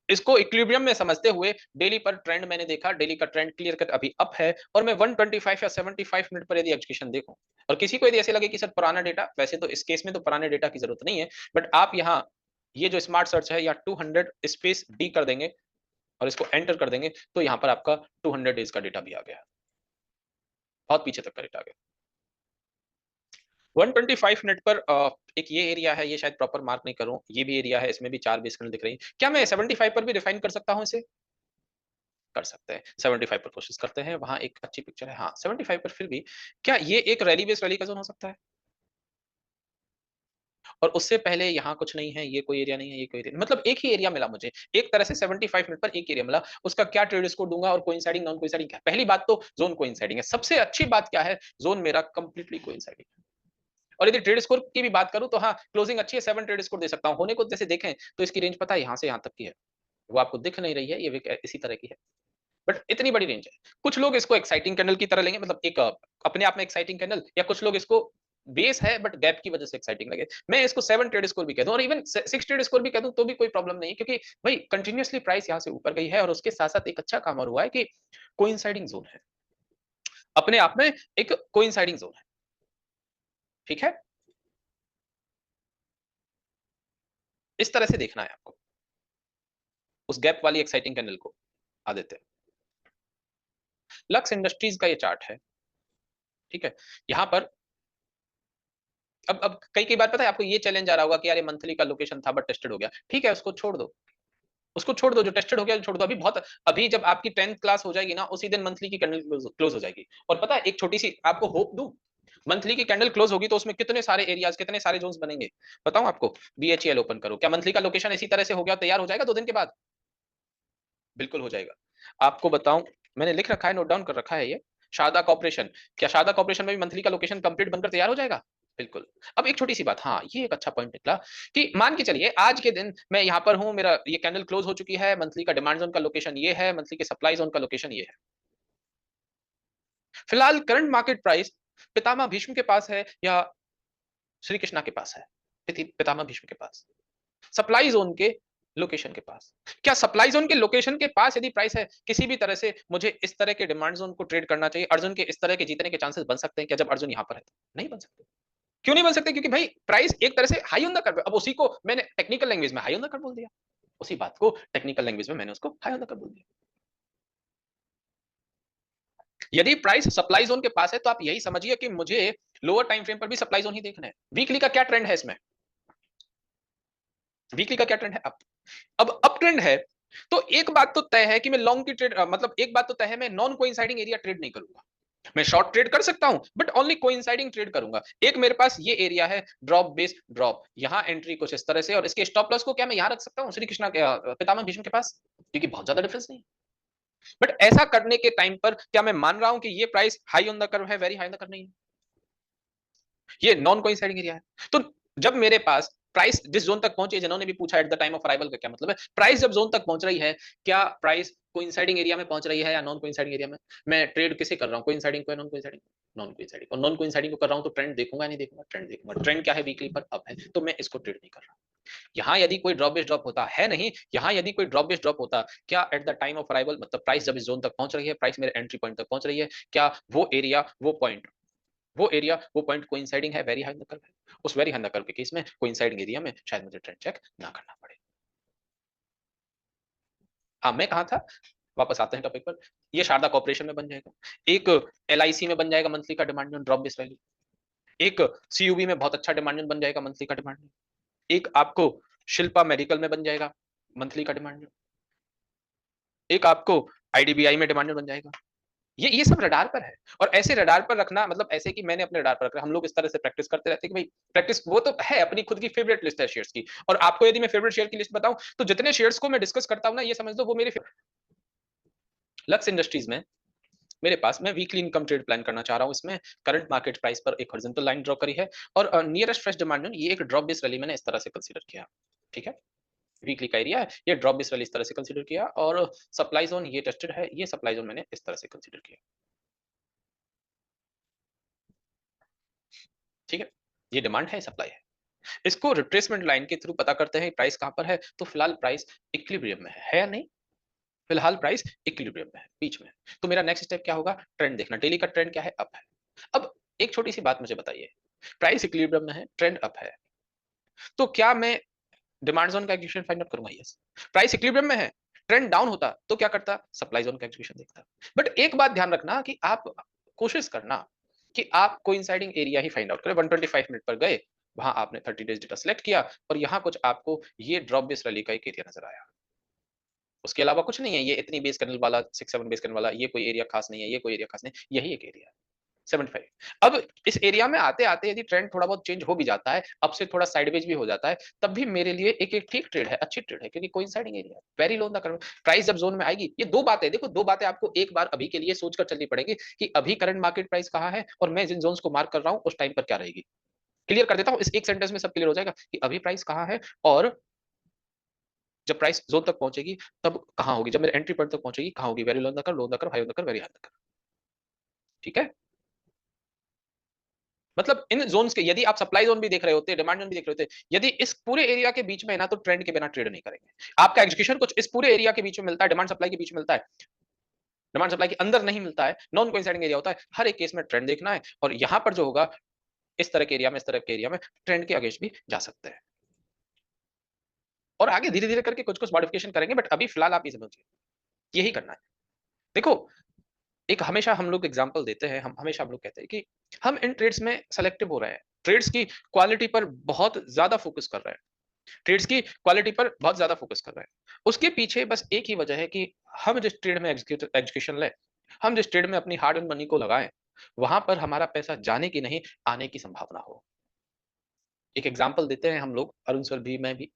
इसको इक्विलिब्रियम में समझते हुए डेली पर ट्रेंड मैंने देखा, डेली का ट्रेंड क्लियर कट अभी अप है और मैं 125 या 75 मिनट पर यदि एजुकेशन देखूं और किसी को यदि ऐसे लगे कि सर पुराना डेटा, वैसे तो इस केस में तो पुराने डेटा की जरूरत नहीं है, बट आप यहाँ ये जो स्मार्ट सर्च है या 200 स्पेस डी कर देंगे और इसको एंटर कर देंगे तो यहाँ पर आपका 200 डेज का डेटा भी आ गया, बहुत पीछे तक का डेटा आ गया। 125 मिनट पर एक ये एरिया है, ये शायद प्रॉपर मार्क नहीं करूं, ये भी एरिया है, इसमें भी 4 बेस कैंडल दिख रही है। क्या मैं 75 पर भी रिफाइन कर सकता हूं इसे? कर सकते हैं। 75 पर कोशिश करते हैं, वहाँ एक अच्छी पिक्चर है। हाँ, 75 पर फिर भी क्या ये एक रैली बेस्ड रैली का ज़ोन हो सकता है? और उससे पहले यहाँ कुछ नहीं है, ये कोई एरिया नहीं है, ये कोई एरिया मतलब एक ही एरिया मिला मुझे। एक तरह से 75 मिनट पर एक एरिया मिला। उसका क्या ट्रेड स्कोर दूँगा और कोइंसाइडिंग, नॉन कोइंसाइडिंग क्या है? पहली बात तो ज़ोन कोइंसाइडिंग है। सबसे अच्छी बात क्या है? ज़ोन मेरा कंप्लीटली कोइंसाइडिंग है। और यदि ट्रेड स्कोर की भी बात करूँ तो हाँ, क्लोजिंग अच्छी है, 7 ट्रेड स्कोर दे सकता हूँ। होने को जैसे देखें तो इसकी रेंज पता है यहाँ से यहाँ तक की है। वो आपको दिख नहीं रही है, ये विक इसी तरह की है। बट इतनी बड़ी रेंज है। कुछ लोग इसको एक्साइटिंग कैंडल की तरह लेंगे, मतलब एक अपने आप में एक्साइटिंग कैंडल, या कुछ लोग इसको बेस है बट गैप की वजह से एक्साइटिंग लगे। मैं इसको 7 ट्रेड स्कोर भी कह दूं और इवन 6 ट्रेड स्कोर भी कह दूं तो भी कोई प्रॉब्लम नहीं है, क्योंकि भाई कंटिन्यूअसली प्राइस यहां से ऊपर गई है और उसके साथ-साथ एक अच्छा काम और हुआ है कि कोइंसाइडिंग जोन है। अपने आप में एक कोइंसाइडिंग जोन है। ठीक है? इस तरह से देखना है आपको। उस गैप वाली एक्साइटिंग कैंडल को आदित्य। लक्स इंडस्ट्रीज का ये चार्ट है। ठीक है? यहां पर अब कई बार पता है आपको ये चैलेंज आ रहा होगा कि यार ये मंथली का लोकेशन था बट टेस्टेड हो गया। ठीक है, उसको छोड़ दो। उसको छोड़ दो, जो टेस्टेड हो गया छोड़ दो। अभी जब आपकी 10th क्लास हो जाएगी ना, उसी दिन मंथली की कैंडल क्लोज हो जाएगी। और पता है एक छोटी-सी आपको होप दूँ, मंथली की कैंडल क्लोज होगी तो उसमें कितने सारे एरियाज़, कितने सारे ज़ोन्स बनेंगे। बताऊँ आपको? बीएचईएल ओपन करो। क्या मंथली का लोकेशन इसी तरह से हो गया, तैयार हो जाएगा 2 दिन के बाद? बिल्कुल हो जाएगा। आपको बताऊँ, मैंने लिख रखा है, नोट डाउन कर रखा है ये। शारदा कॉर्पोरेशन, क्या शारदा कॉर्पोरेशन में भी मंथली का लोकेशन कंप्लीट बनकर तैयार हो जाएगा? बिल्कुल। अब एक छोटी-सी बात, हाँ, ये एक अच्छा पॉइंट निकला कि मान के चलिए आज के दिन मैं यहाँ पर हूँ, मेरा ये कैंडल क्लोज़ हो चुकी है, मंथली का डिमांड ज़ोन का लोकेशन ये है, मंथली के सप्लाई ज़ोन का लोकेशन ये है। फिलहाल करंट मार्केट प्राइस पितामह भीष्म के पास है या श्री कृष्णा के पास है? पितामह भीष्म के पास। सप्लाई ज़ोन के लोकेशन के पास। क्या सप्लाई ज़ोन के लोकेशन के पास यदि प्राइस है, किसी भी तरह से मुझे इस तरह के डिमांड ज़ोन को ट्रेड करना चाहिए? अर्जुन के इस तरह के जीतने के चांसेस बन सकते हैं क्या जब अर्जुन यहाँ पर है तो? नहीं बन सकते। क्यों नहीं बन सकते? क्योंकि भाई प्राइस एक तरह से हाई ऑन द कर्व है। अब उसी को मैंने टेक्निकल लैंग्वेज में हाई ऑन द कर्व बोल दिया। उसी बात को टेक्निकल लैंग्वेज में मैंने उसको हाई ऑन द कर्व बोल दिया। यदि प्राइस सप्लाई ज़ोन के पास है तो आप यही समझिए कि मुझे लोअर टाइम फ्रेम पर भी सप्लाई ज़ोन ही देखना है। वीकली का क्या ट्रेंड है इसमें? वीकली का क्या ट्रेंड है? अप। अब अप ट्रेंड है तो एक बात तो तय है कि मैं लॉन्ग की ट्रेड मतलब एक बात तो तय है, मैं नॉन कोइंसाइडिंग एरिया ट्रेड नहीं करूंगा। मैं शॉर्ट ट्रेड कर सकता हूं बट ओनली कोइंसाइडिंग ट्रेड करूंगा। एक मेरे पास ये एरिया है ड्रॉप बेस ड्रॉप, यहां एंट्री कुछ इस तरह से, और इसके स्टॉप लॉस को क्या मैं यहां रख सकता हूं श्री कृष्णा के पितामह भीष्म के पास, क्योंकि बहुत ज्यादा डिफरेंस नहीं। बट ऐसा करने के टाइम पर क्या मैं मान रहा हूं कि ये price high on the curve है, very high on the curve नहीं है, ये नॉन कोइंसाइडिंग एरिया है। तो जब मेरे पास प्राइस जिस जोन तक पहुंची है, जिन्होंने भी पूछा eight the time of arrival का क्या मतलब है, प्राइस जब जोन तक पहुंच रही है, क्या प्राइस कोइंसाइडिंग एरिया में पहुंच रही है या नॉन कोइंसाइडिंग एरिया में? मैं ट्रेड किसे कर रहा हूं, कोइंसाइडिंग को या नॉन कोइंसाइडिंग? Non coinciding. और नॉन कोइंसाइडिंग को कर रहा हूं तो ट्रेंड देखूंगा या नहीं देखूंगा? ट्रेंड देखूंगा। ट्रेंड क्या है? वीकली पर अप है, तो मैं इसको ट्रेड नहीं कर रहा। यहाँ यदि कोई ड्रॉप बेस ड्रॉप होता है, नहीं, यहाँ यदि कोई ड्रॉप बेस ड्रॉप होता, क्या eight the time of arrival मतलब प्राइस जब इस जोन तक पहुंच रही है, प्राइस मेरे एंट्री पॉइंट तक पहुंच रही है, क्या वो एरिया वो पॉइंट वो पॉइंट कोइंसाइडिंग है, very high in the curve है? उस very high in the curve के केस में कोइंसाइडिंग एरिया में शायद मुझे ट्रेंड चेक ना करना पड़े। हाँ, मैं कहाँ था? वापस आते हैं टॉपिक पर। ये शारदा कॉर्पोरेशन में बन जाएगा, एक एलआईसी में बन जाएगा मंथली का demand zone drop based value, एक सीयूबी में बहुत अच्छा डिमांड जोन बन जाएगा मंथली का डिमांड जोन, एक आपको शिल्पा मेडिकल में बन जाएगा मंथली का डिमांड जोन, एक आपको आईडीबीआई में डिमांड जोन बन जाएगा। ये सब रडार पर है। और ऐसे रडार पर रखना मतलब ऐसे कि मैंने अपने रडार पर रखा, हम लोग इस तरह से प्रैक्टिस करते रहते हैं कि भाई प्रैक्टिस वो तो है, अपनी खुद की फेवरेट लिस्ट है शेयर्स की। और आपको यदि मैं फेवरेट शेयर की लिस्ट बताऊं तो जितने शेयर्स को मैं डिस्कस करता हूं ना, ये समझ लो वो मेरे लक्स इंडस्ट्रीज में मेरे पास, मैं वीकली इनकम ट्रेड प्लान करना चाह रहा हूं। इसमें करंट मार्केट प्राइस पर एक हॉरिजॉन्टल लाइन ड्रॉ करी है और नियरेस्ट फ्रेश डिमांड जोन ये एक ड्रॉप बेस्ड रैली मैंने इस तरह से कंसीडर किया। ठीक है, वीकली का एरिया है, ये ड्रॉप बेस्ड रैली इस तरह से कंसीडर किया और सप्लाई जोन ये टेस्टेड है, ये सप्लाई जोन मैंने इस तरह से कंसीडर किया। ठीक है, ये डिमांड है, सप्लाई है। इसको रिट्रेसमेंट लाइन के थ्रू पता करते हैं प्राइस कहां पर है, तो फिलहाल प्राइस इक्विलिब्रियम में है या नहीं? फिलहाल प्राइस इक्विलिब्रियम में है, बीच में है। तो मेरा नेक्स्ट स्टेप क्या होगा? ट्रेंड देखना, डेली का ट्रेंड क्या है? अप है। अब एक छोटी सी बात मुझे बताइए, प्राइस इक्विलिब्रियम में है, ट्रेंड अप है, तो क्या मैं डिमांड जोन का एग्जीक्यूशन फाइंड आउट करूंगा? यस। प्राइस इक्विलिब्रियम में है, ट्रेंड डाउन होता तो क्या करता? सप्लाई जोन का एग्जीक्यूशन देखता। बट एक बात ध्यान रखना कि आप कोशिश करना कि आप कोइंसाइडिंग एरिया ही फाइंड आउट करें। 125 मिनट पर गए, वहां आपने 30 डेज डेटा सेलेक्ट किया और यहाँ कुछ आपको ये ड्रॉप बेस रैली का एक एरिया नजर आया, उसके अलावा कुछ नहीं है। ये इतनी बेस कैंडल वाला, 6-7 बेस कैंडल वाला, ये कोई एरिया खास नहीं है, ये कोई एरिया खास नहीं, यही एक एरिया है 75। अब इस एरिया में आते आते यदि ट्रेंड थोड़ा बहुत चेंज हो भी जाता है, अब से थोड़ा साइडवेज भी हो जाता है, तब भी मेरे लिए एक एक ठीक ट्रेड है, अच्छी ट्रेड है, क्योंकि कोइंसाइडिंग एरिया है। Very low in the curve, price जब जोन में आएगी, ये दो बातें देखो, दो बातें आपको एक बार अभी के लिए सोचकर चलनी पड़ेगी कि अभी करंट मार्केट प्राइस कहां है और मैं जिन जोन्स को मार्क कर रहा हूं उस टाइम पर क्या रहेगी। क्लियर कर देता हूं, इस एक सेंटेंस में सब क्लियर हो जाएगा कि अभी प्राइस कहां है और जब प्राइस जोन तक पहुंचेगी तब कहां होगी, जब मेरे एंट्री पॉइंट तक पहुंचेगी कहां होगी, very low in the curve, low in the curve, high in the curve, very high in the curve. ठीक है, मतलब इन जोन्स के यदि आप सप्लाई जोन भी देख रहे होते, डिमांड जोन भी देख रहे होते, यदि इस पूरे एरिया के बीच में है ना, तो ट्रेंड के बिना ट्रेड नहीं करेंगे। आपका एग्जीक्यूशन कुछ इस पूरे एरिया के बीच में मिलता है, डिमांड सप्लाई के बीच में मिलता है, डिमांड सप्लाई के अंदर नहीं मिलता है, नॉन कोइंसाइडिंग एरिया होता है। हर एक केस में ट्रेंड देखना है और यहां पर जो होगा इस तरह के एरिया में, इस तरह के एरिया में ट्रेंड के अगेंस्ट भी जा सकते हैं और आगे धीरे धीरे करके कुछ कुछ मॉडिफिकेशन करेंगे, बट अभी फिलहाल आप ये समझिए यही करना है। देखो, एक हमेशा हम लोग एग्जांपल देते हैं, हम हमेशा हम लोग कहते हैं कि हम इन ट्रेड्स में सेलेक्टिव हो रहे हैं, ट्रेड्स की क्वालिटी पर बहुत ज्यादा फोकस कर रहे हैं, ट्रेड्स की क्वालिटी पर बहुत ज्यादा फोकस कर रहे हैं। उसके पीछे बस एक ही वजह है कि हम जिस ट्रेड में एजुकेशन लें, हम जिस ट्रेड में अपनी हार्ड एंड मनी को लगाएं, वहां पर हमारा पैसा जाने की नहीं, आने की संभावना हो। एक एग्जांपल देते हैं हम लोग, अरुण सर भी, मैं भी,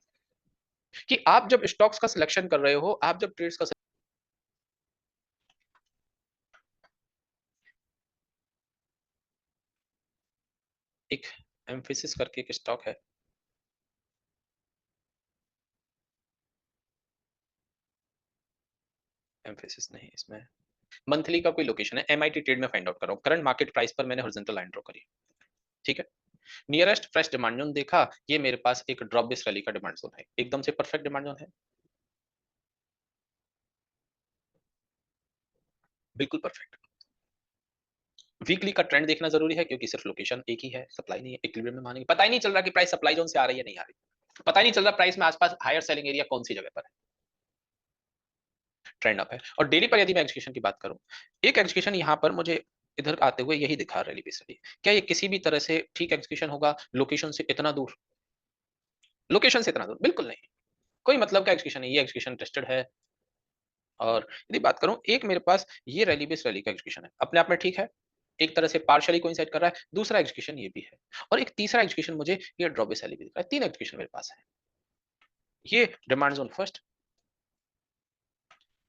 कि आप जब स्टॉक्स का सिलेक्शन कर रहे हो, आप जब ट्रेड्स का एक एम्फेसिस करके एक स्टॉक है, एम्फेसिस नहीं, इसमें मंथली का कोई लोकेशन है, एमआईटी ट्रेड में फाइंड आउट कर रहा हूं, करंट मार्केट प्राइस पर मैंने हॉरिजॉन्टल लाइन ड्रॉ करी। ठीक है, नियरेस्ट फ्रेश डिमांड जोन देखा, ये मेरे पास एक ड्रॉप बेस रैली का डिमांड जोन है, एकदम से परफेक्ट डिमांड जोन है, बिल्कुल परफेक्ट। वीकली का ट्रेंड देखना जरूरी है क्योंकि सिर्फ लोकेशन एक ही है, सप्लाई नहीं है, इक्विलिब्रियम में मानेंगे, पता ही नहीं चल रहा कि प्राइस सप्लाई जोन से आ रही है नहीं आ रही, पता ही नहीं चल रहा प्राइस में आसपास हायर सेलिंग एरिया कौन सी जगह पर है, ट्रेंड अप है। और डेली पर यदि मैं एग्जीक्यूशन की बात करूं, एक एग्जीक्यूशन यहां पर मुझे इधर आते हुए यही दिखा रैली बेसिकली, क्या ये किसी भी तरह से ठीक एग्जीक्यूशन होगा लोकेशन से इतना दूर? लोकेशन से इतना दूर बिल्कुल नहीं, कोई मतलब का एग्जीक्यूशन नहीं, ये एग्जीक्यूशन टेस्टेड है। और यदि बात करूं, एक मेरे पास ये रैली बेस रैली का एग्जीक्यूशन है, अपने आप में ठीक है, एक तरह से पार्शियली कोइंसाइड कर रहा है, दूसरा एग्जीक्यूशन ये भी है और एक तीसरा एग्जीक्यूशन मुझे ये ड्रॉप बेस रैली भी दिख रहा है, तीन एग्जीक्यूशन मेरे पास है। ये डिमांड जोन फर्स्ट,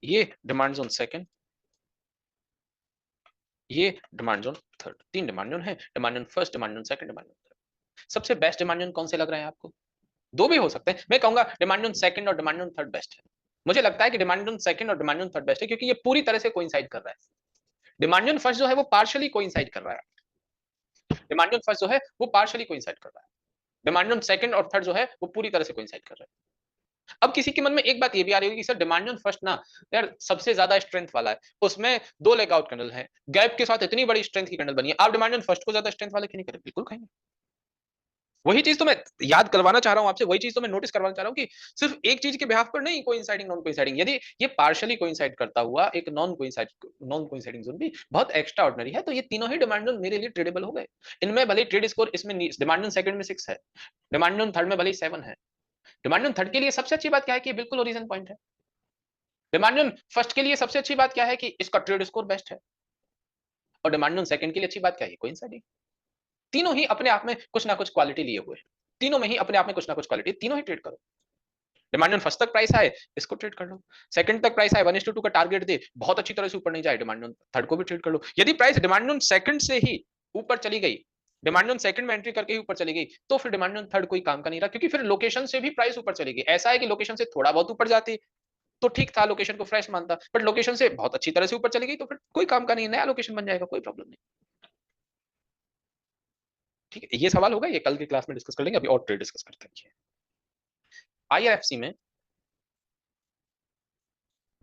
ये डिमांड जोन सेकंड, ये डिमांड जोन थर्ड, तीन डिमांड जोन है, demand zone first, demand zone second, demand zone third. सबसे बेस्ट डिमांड जोन कौन से लग रहे हैं आपको? दो भी हो सकते हैं, मैं कहूंगा डिमांड जोन सेकंड और डिमांड जोन थर्ड बेस्ट है। मुझे लगता है कि डिमांड जोन सेकंड और डिमांड जोन थर्ड बेस्ट है क्योंकि ये पूरी तरह से कोइंसाइड कर रहा है। डिमांड जोन फर्स्ट जो है वो पार्शियली कोइंसाइड कर रहा है, डिमांड जोन फर्स्ट जो है वो पार्शियली कोइंसाइड कर रहा है, डिमांड जोन सेकंड और थर्ड जो है वो पूरी तरह से कोइंसाइड कर रहा है। अब किसी के मन में एक बात ये भी आ रही होगी कि सर डिमांड जोन फर्स्ट ना यार सबसे ज्यादा स्ट्रेंथ वाला है, उसमें दो लेगआउट कैंडल है, गैप के साथ इतनी बड़ी स्ट्रेंथ की कैंडल बनी है, आप डिमांड जोन फर्स्ट को ज्यादा स्ट्रेंथ वाले क्यों नहीं करें? बिल्कुल कहेंगे, वही चीज तो मैं याद करवाना चाह रहा हूं आपसे, वही चीज तो मैं नोटिस करवाना चाह रहा हूं कि सिर्फ एक चीज के बिहाफ पर नहीं, कोइंसाइडिंग नॉन कोइंसाइडिंग, यदि ये पार्शियली कोइंसाइड करता हुआ एक नॉन कोइंसाइडिंग जोन भी बहुत एक्स्ट्रा ऑर्डिनरी है, तो ये तीनों ही डिमांड जोन मेरे लिए ट्रेडेबल हो गए। इनमें भले ट्रेड स्कोर, इसमें डिमांड जोन सेकंड में 6 है, डिमांड जोन थर्ड में भले 7 है। डिमांड जोन थर्ड के लिए सबसे अच्छी बात क्या है कि बिल्कुल ओरिजिन पॉइंट है। डिमांड जोन फर्स्ट के लिए सबसे अच्छी बात क्या है कि इसका ट्रेड स्कोर बेस्ट है। और डिमांड जोन सेकंड के लिए अच्छी बात क्या है, कोइंसाइडिंग। तीनों ही अपने आप में कुछ ना कुछ क्वालिटी लिए हुए हैं, तीनों में ही अपने आप में कुछ ना कुछ क्वालिटी, तीनों ही ट्रेड करो। डिमांड ऑन फर्स्ट तक प्राइस आए, इसको ट्रेड कर लो। सेकंड तक प्राइस आए, 1:2 का टारगेट दे, बहुत अच्छी तरह से ऊपर नहीं जाए, डिमांड ऑन थर्ड को भी ट्रेड कर लो। यदि प्राइस डिमांड ऑन सेकंड से ही ऊपर चली गई, डिमांड ऑन सेकंड में एंट्री करके ही ऊपर चली गई, तो फिर डिमांड ऑन थर्ड कोई काम का नहीं रहा, क्योंकि फिर लोकेशन से भी प्राइस ऊपर चली गई। ऐसा है कि लोकेशन से थोड़ा बहुत ऊपर जाती तो ठीक था, लोकेशन को फ्रेश मानता, बट लोकेशन से बहुत अच्छी तरह से ऊपर चली गई तो फिर कोई काम का नहीं, नया लोकेशन बन जाएगा, कोई प्रॉब्लम नहीं। ठीक है, ये सवाल होगा, ये कल की क्लास में डिस्कस कर लेंगे, अभी और ट्रेड डिस्कस करते हैं। आईआरएफसी में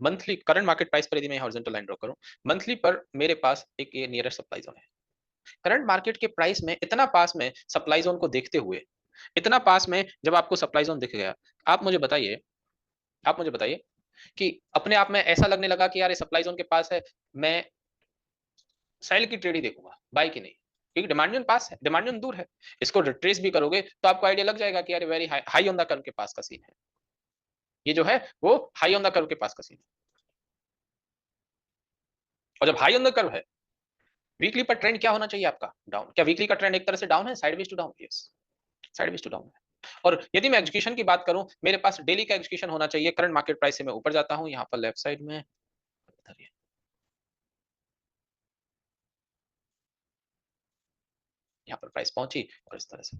मंथली करंट मार्केट प्राइस पर यदि मैं हॉरिजॉन्टल लाइन ड्रॉ करूं, मंथली पर मेरे पास एक ये नियरेस्ट सप्लाई जोन है। करंट मार्केट के प्राइस में इतना पास में सप्लाई जोन को देखते हुए, इतना पास में जब आपको सप्लाई जोन दिख गया, आप मुझे बताइए, आप मुझे बताइए कि अपने आप में ऐसा लगने लगा कि यार ये सप्लाई जोन के पास है, मैं सेल की ट्रेड ही देखूंगा, बाय की नहीं, क्योंकि डिमांड जोन पास है, डिमांड जोन दूर है। इसको रिट्रेस भी करोगे तो आपको आइडिया लग जाएगा कि यार very high on the curve के पास का सीन है, ये जो है वो हाई ऑन द कर्व के पास का सीन है। और जब हाई ऑन द कर्व है, वीकली पर ट्रेंड क्या होना चाहिए आपका, डाउन। क्या वीकली का ट्रेंड एक तरह से डाउन है, sideways to down, yes, sideways to down है। और यदि मैं एग्जीक्यूशन की बात करूं, मेरे पास डेली का एग्जीक्यूशन होना चाहिए, करंट मार्केट प्राइस से मैं ऊपर जाता हूं, यहां पर लेफ्ट साइड में यहाँ पर प्राइस पहुंची और इस तरह से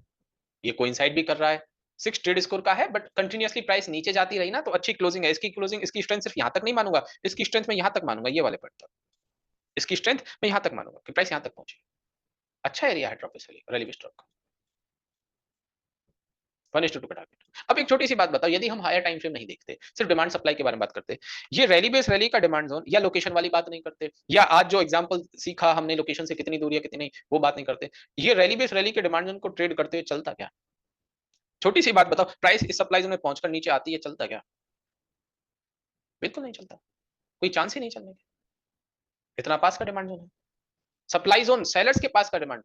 ये कोइंसाइड भी कर रहा है, 6 ट्रेड स्कोर का है, बट कंटिन्यूअसली प्राइस नीचे जाती रही ना, तो अच्छी क्लोजिंग है। इसकी क्लोजिंग, इसकी स्ट्रेंथ सिर्फ यहां तक नहीं मानूंगा, इसकी स्ट्रेंथ मैं यहां तक मानूंगा, ये वाले पॉइंट तक, इसकी स्ट्रेंथ मैं यहां तक मानूंगा कि प्राइस यहां तक पहुंची। अच्छा एरिया है ड्रॉप, इसलिए रैली स्टॉक का 1:2 का टारगेट। अब एक छोटी सी बात बताओ, यदि हम हायर टाइम फ्रेम नहीं देखते, सिर्फ डिमांड सप्लाई के बारे में बात करते, ये रैली बेस रैली का डिमांड जोन या लोकेशन वाली बात नहीं करते, या आज जो एग्जांपल सीखा हमने लोकेशन से कितनी दूरी है कितनी नहीं, वो बात नहीं करते, ये रैली बेस रैली के डिमांड जोन को ट्रेड करते हुए चलता क्या? छोटी सी बात बताओ, प्राइस इस सप्लाई जोन में पहुंचकर नीचे आती है, चलता क्या? बिल्कुल नहीं चलता, कोई चांस ही नहीं चलने का, इतना पास का डिमांड जोन है। सप्लाई जोन सेलर्स के पास का डिमांड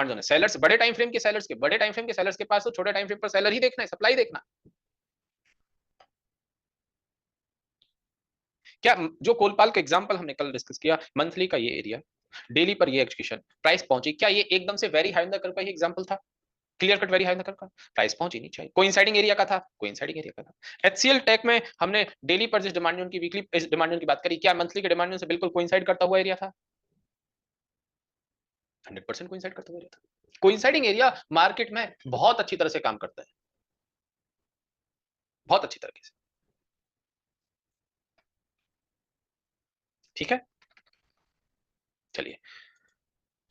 जोन है, सेलर्स बड़े टाइम फ्रेम के सेलर्स के, बड़े टाइम फ्रेम के सेलर्स के पास तो छोटे टाइम फ्रेम पर सेलर ही देखना है, सप्लाई देखना। क्या जो कोलपाल का एग्जांपल हमने कल डिस्कस किया, मंथली का ये एरिया, डेली पर ये एग्जीक्यूशन, प्राइस पहुंची, क्या ये एकदम से very high on the curve का ही एग्जांपल था? Clear cut very high on the curve का, प्राइस पहुंची नहीं चाहिए, कोइंसाइडिंग एरिया का था, कोइंसाइडिंग एरिया का था। एचसीएल टेक में हमने डेली पर जिस डिमांड जोन की, वीकली इस डिमांड जोन की बात करी, क्या मंथली के डिमांड जोन से बिल्कुल कोइंसाइड करता हुआ एरिया था? 100% कोइंसाइड करता हुआ एरिया था। कोइंसाइडिंग एरिया मार्केट में बहुत अच्छी तरह से काम करता है, बहुत अच्छी तरीके से। ठीक है, चलिए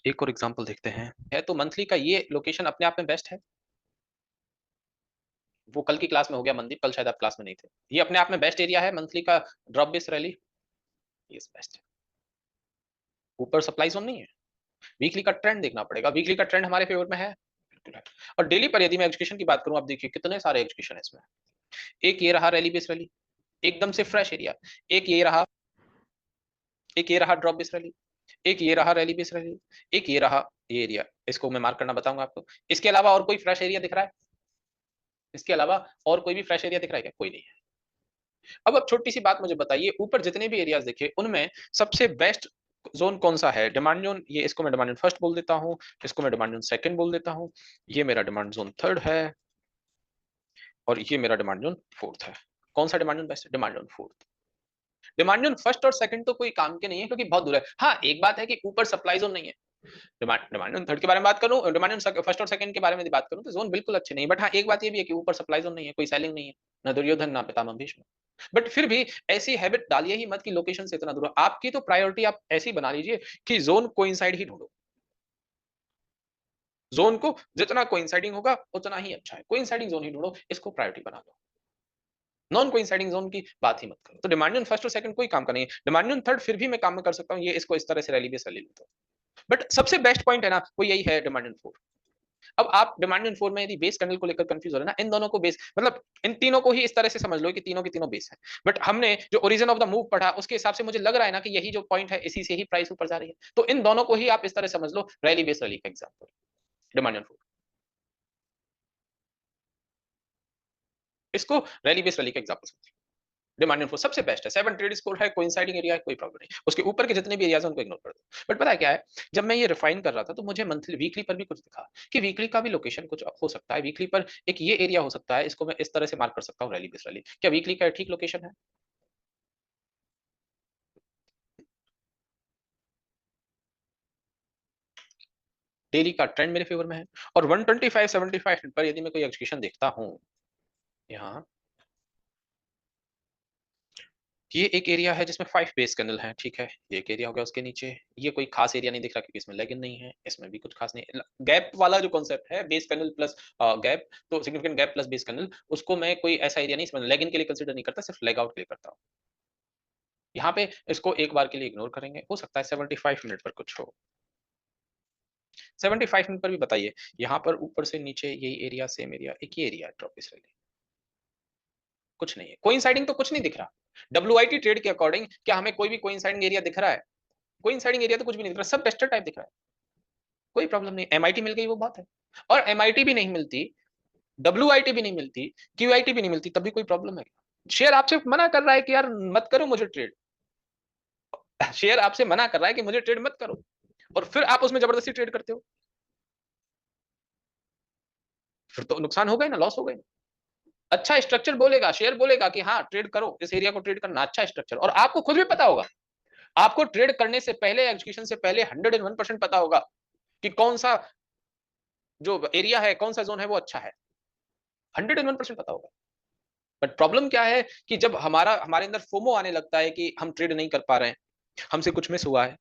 एक और एग्जांपल देखते हैं। है तो मंथली का ये लोकेशन अपने आप में बेस्ट है, वो कल की क्लास में हो गया मनदीप, कल शायद आप क्लास में नहीं थे। ये अपने आप में बेस्ट एरिया है मंथली का, ड्रॉप बेस रैली, ये बेस्ट है, ऊपर सप्लाई जोन नहीं है। वीकली का ट्रेंड देखना पड़ेगा, वीकली का ट्रेंड हमारे फेवर में है, बिल्कुल है। और डेली पर यदि मैं एजुकेशन की बात करूं, आप देखिए कितने सारे एजुकेशन है इसमें। एक ये रहा रैली बेस रैली, एकदम से फ्रेश एरिया। एक ये रहा, एक ये रहा ड्रॉप बेस रैली, एक ये रहा रैली बेस रैली, एक ये रहा ये एरिया, इसको मैं मार्क करना बताऊंगा आपको। इसके अलावा और कोई फ्रेश एरिया दिख रहा है? इसके अलावा और कोई भी फ्रेश एरिया दिख रहा है क्या? कोई नहीं है। अब छोटी सी बात मुझे बताइए, ऊपर जितने भी एरियाज देखे उनमें सबसे बेस्ट जोन कौन सा है? डिमांड जोन, ये इसको मैं डिमांड जोन फर्स्ट बोल देता हूँ, इसको मैं डिमांड जोन सेकंड बोल देता हूँ, ये मेरा डिमांड जोन थर्ड है, और ये मेरा डिमांड जोन फोर्थ है। कौन सा डिमांड जोन बेस्ट है? Demand zone fourth. Demand zone first और सेकंड तो कोई काम के नहीं है, क्योंकि बहुत दूर है। हाँ, एक बात है कि ऊपर सप्लाई जोन नहीं है। डिमांड जोन थर्ड के बारे में बात करूं, डिमांड जोन फर्स्ट और सेकंड के बारे में बात करूं, तो जोन बिल्कुल अच्छे नहीं, बट हाँ एक बात ये भी है कि ऊपर सप्लाई जोन नहीं है, कोई सेलिंग नहीं है, ना दुर्योधन ना पितामह भीष्म। बट फिर भी ऐसी हैबिट डालिए ही मत कि लोकेशन से इतना दूर हो। आपकी तो प्रायोरिटी आप ऐसी बना लीजिए कि जोन कोइंसाइड ही ढूंढो, जोन को जितना कोइंसाइडिंग होगा उतना ही अच्छा है, कोइंसाइडिंग जोन ही ढूंढो, इसको प्रायोरिटी बना लो, नॉन कोइंसाइडिंग जोन की बात ही मत करो। तो डिमांड जोन फर्स्ट और सेकंड कोई काम का नहीं है, डिमांड जोन थर्ड फिर भी मैं काम में कर सकता हूँ, ये इसको इस तरह से रैली बेस रैली लेता हूँ, बट सबसे बेस्ट पॉइंट है ना, वो यही है डिमांड जोन फोर। अब आप डिमांड जोन 4 में यदि बेस कैंडल को लेकर कंफ्यूज हो रहे हैं ना, इन दोनों को बेस मतलब इन तीनों को ही इस तरह से समझ लो कि तीनों के तीनों बेस है। बट हमने जो ओरिजिन ऑफ द मूव पढ़ा उसके हिसाब से मुझे लग रहा है ना कि यही जो पॉइंट है इसी से ही प्राइस ऊपर जा रही है। तो इन दोनों को ही आप इस तरह समझ लो रैली बेस रैली का एग्जांपल, डिमांड जोन 4 इसको रैली बेस रैली का एग्जांपल समझिए। डिमांड इन्फो सबसे बेस्ट है, 7 ट्रेड स्कोर है, कोइंसाइडिंग एरिया है, कोई प्रॉब्लम नहीं। उसके ऊपर के जितने भी एरियाज हैं उनको इग्नोर कर दो। बट पता है क्या है, जब मैं ये रिफाइन कर रहा था तो मुझे मंथली वीकली पर भी कुछ दिखा कि वीकली का भी लोकेशन कुछ हो सकता है। वीकली पर एक ये एरिया हो सकता है, इसको मैं इस तरह से मार्क कर सकता हूँ रैली बेस रैली। क्या वीकली का ठीक लोकेशन है? डेली का ट्रेंड मेरे फेवर में है और 125-75 पर यदि मैं कोई एग्जीक्यूशन देखता हूँ यहाँ, ये एक एरिया है जिसमें 5 बेस कैंडल हैं, ठीक है। ये एक एरिया हो गया, उसके नीचे ये कोई खास एरिया नहीं दिख रहा क्योंकि इसमें लेगिन नहीं है, इसमें भी कुछ खास नहीं। गैप वाला जो कॉन्सेप्ट है, बेस कैंडल प्लस गैप, तो significant gap plus base candle, उसको मैं कोई ऐसा एरिया नहीं समझ लेगिन के लिए कंसीडर नहीं करता, सिर्फ लेग आउट के लिए करता हूँ। यहाँ पे इसको एक बार के लिए इग्नोर करेंगे, हो सकता है 75 मिनट पर कुछ हो। 75 मिनट पर भी बताइए, यहाँ पर ऊपर से नीचे यही एरिया, सेम एरिया, एक ही एरिया ड्रॉप इस कुछ नहीं है। कोइंसाइडिंग तो कुछ नहीं दिख रहा। डब्ल्यूआईटी ट्रेड के अकॉर्डिंग क्या हमें कोई भी कोइंसाइडिंग एरिया दिख रहा है? कोइंसाइडिंग एरिया तो कुछ भी नहीं दिख रहा, सब टेस्टेड टाइप दिख रहा है। कोई प्रॉब्लम नहीं, एमआईटी मिल गई वो बात है। और एमआईटी भी नहीं मिलती, डब्ल्यूआईटी भी नहीं मिलती, क्यूआईटी भी नहीं मिलती, तब भी कोई प्रॉब्लम है क्या? शेयर आपसे मना कर रहा है कि यार मत करो मुझे ट्रेड। शेयर आपसे मना कर रहा है कि मुझे ट्रेड मत करो, और फिर आप उसमें जबरदस्ती ट्रेड करते हो, फिर तो नुकसान हो गए ना, लॉस हो गए ना। अच्छा स्ट्रक्चर बोलेगा, शेयर बोलेगा कि हाँ ट्रेड करो, इस एरिया को ट्रेड करना अच्छा स्ट्रक्चर, और आपको खुद भी पता होगा, आपको ट्रेड करने से पहले, एग्जीक्यूशन से पहले 101% पता होगा कि कौन सा जो एरिया है, कौन सा जोन है वो अच्छा है, 101% पता होगा। बट प्रॉब्लम क्या है कि जब हमारे अंदर फोमो आने लगता है कि हम ट्रेड नहीं कर पा रहे हैं, हमसे कुछ मिस हुआ है,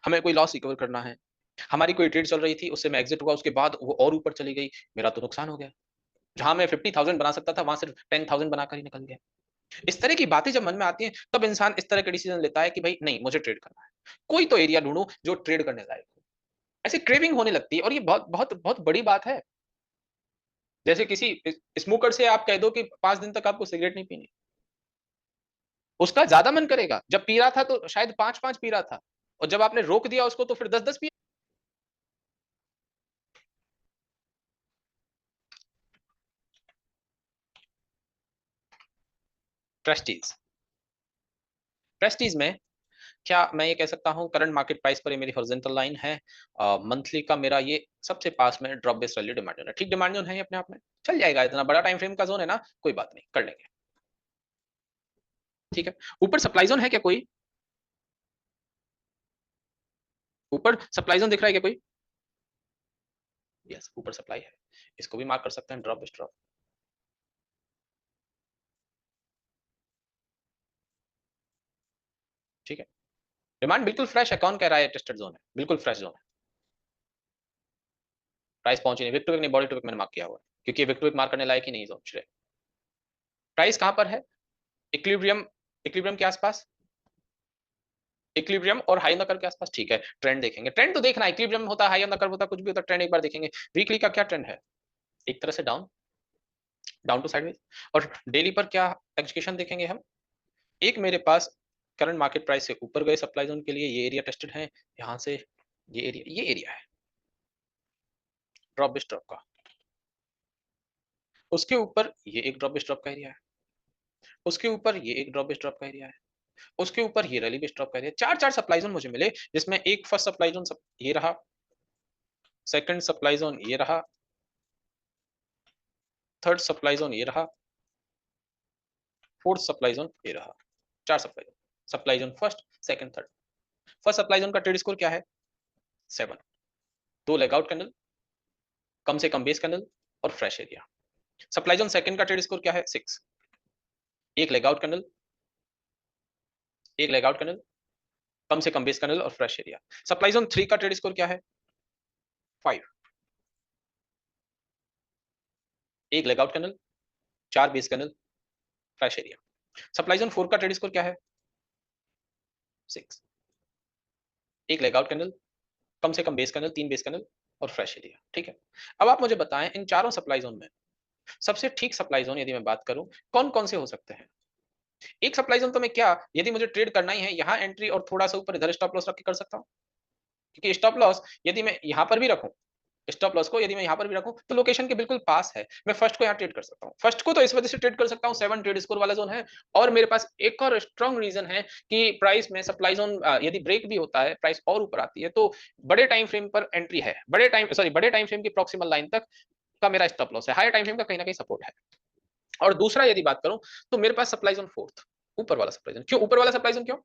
हमें कोई लॉस रिकवर करना है, हमारी कोई ट्रेड चल रही थी, उससे मैं एग्जिट हुआ, उसके बाद वो और ऊपर चली गई, मेरा तो नुकसान हो गया। जहां मैं 50,000 बना सकता था, वहां सिर्फ 10,000 बनाकर ही निकल गया। इस तरह की बातें जब मन में आती हैं, तब इंसान इस तरह के डिसीजन लेता है कि भाई नहीं, मुझे ट्रेड करना है, कोई तो एरिया ढूंढूं जो ट्रेड करने लायक हो। ऐसी क्रेविंग होने लगती है, और ये बहुत बहुत बहुत बड़ी बात है। जैसे किसी स्मोकर से आप कह दो कि 5 दिन तक आपको सिगरेट नहीं पीनी, उसका ज्यादा मन करेगा। जब पी रहा था तो शायद 5-5 पी रहा था, और जब आपने रोक दिया उसको तो फिर 10-10 पी। प्रेस्टीज, प्रेस्टीज में क्या मैं ये कह सकता हूँ, करंट मार्केट प्राइस पर ये मेरी हॉरिजॉन्टल लाइन है, मंथली का मेरा ये सबसे पास में drop based value demand zone है। ठीक डिमांड जोन है ये अपने आप में, चल जाएगा, इतना बड़ा टाइम फ्रेम का जोन है ना, कोई बात नहीं, कर लेंगे। ठीक है, ऊपर सप्लाई जोन है क्या कोई? ऊपर सप्लाई जोन दिख रहा है क्या कोई? यस, ऊपर सप्लाई है, इसको भी मार्क कर सकते हैं ड्रॉप बेस्ड ड्रॉप। ठीक है, डिमांड बिल्कुल फ्रेश है, कौन कह रहा है टेस्टेड जोन है? बिल्कुल फ्रेश जोन है, प्राइस पहुंची नहीं, विक टू विक नहीं, बॉडी टू विक मैंने मार्क किया हुआ है, क्योंकि विक टू विक मार्क करने लायक ही नहीं जोन। प्राइस कहां पर है? इक्विलिब्रियम, इक्विलिब्रियम के आसपास, इक्विलिब्रियम और हाई ऑन द कर्व के आसपास। ठीक है, ट्रेंड देखेंगे, ट्रेंड तो देखना, इक्विलिब्रियम होता है, हाई ऑन द कर्व होता है, कुछ भी होता है, ट्रेंड एक बार देखेंगे। वीकली का क्या ट्रेंड है? एक तरह से डाउन, डाउन टू साइडवेज। और डेली पर क्या एग्जीक्यूशन देखेंगे हम? एक मेरे पास करंट मार्केट प्राइस से ऊपर गए सप्लाई जोन के लिए ये एरिया टेस्टेड है, यहां से ये एरिया है ड्रॉप बेस्ड ड्रॉप का, उसके ऊपर ये एक ड्रॉप बेस्ड ड्रॉप का एरिया है, उसके ऊपर ये एक ड्रॉप बेस्ड ड्रॉप का एरिया है, उसके ऊपर ये रैली बेस्ड ड्रॉप का एरिया। चार चार सप्लाई जोन मुझे मिले, जिसमें एक फर्स्ट सप्लाई जोन ये रहा, सेकंड सप्लाई जोन ये रहा, थर्ड सप्लाई जोन ये रहा, फोर्थ सप्लाई जोन ये रहा। चार supply zone, supply zone first, second, third. First supply zone का ट्रेड स्कोर क्या है? 7, दो लेगआउट कैंडल, कम से कम बेस कैंडल और fresh area. Supply zone second का ट्रेड स्कोर क्या है? 6, एक लेगआउट कैंडल, एक लेगआउट कैंडल, कम से कम बेस कैंडल और फ्रेश एरिया। सप्लाई जोन 3 का ट्रेड स्कोर क्या है? 5, एक legout candle, 4 base candle, fresh area. Supply zone 4 का ट्रेड स्कोर क्या है? 6, एक लेगआउट कैंडल, कम से कम बेस कैंडल, 3 बेस कैंडल, और फ्रेश एरिया, ठीक है। अब आप मुझे बताएं इन चारों सप्लाई जोन में सबसे ठीक सप्लाई जोन यदि मैं बात करूं कौन कौन से हो सकते हैं। एक सप्लाई जोन तो मैं क्या, यदि मुझे ट्रेड करना ही है यहाँ एंट्री और थोड़ा सा ऊपर इधर स्टॉप लॉस रख के कर सकता हूँ, क्योंकि स्टॉप लॉस यदि मैं यहाँ पर भी रखूं, स्टॉप लॉस को यदि मैं यहाँ पर भी रखूं तो लोकेशन के बिल्कुल पास है, मैं फर्स्ट को यहाँ ट्रेड कर सकता हूँ। फर्स्ट को तो इस वजह से ट्रेड कर सकता हूँ 7 ट्रेड स्कोर वाला जोन है, और मेरे पास एक और स्ट्रॉन्ग रीजन है कि प्राइस में सप्लाई जोन यदि ब्रेक भी होता है, प्राइस और ऊपर आती है तो बड़े टाइम फ्रेम पर एंट्री है, बड़े टाइम फ्रेम की प्रॉक्सिमल लाइन तक का मेरा स्टॉप लॉस है, हायर टाइम फ्रेम का कहीं ना कहीं सपोर्ट है। और दूसरा यदि बात करूं तो मेरे पास सप्लाई जोन फोर्थ, ऊपर वाला सप्लाई जोन। क्यों ऊपर वाला सप्लाई जोन, क्यों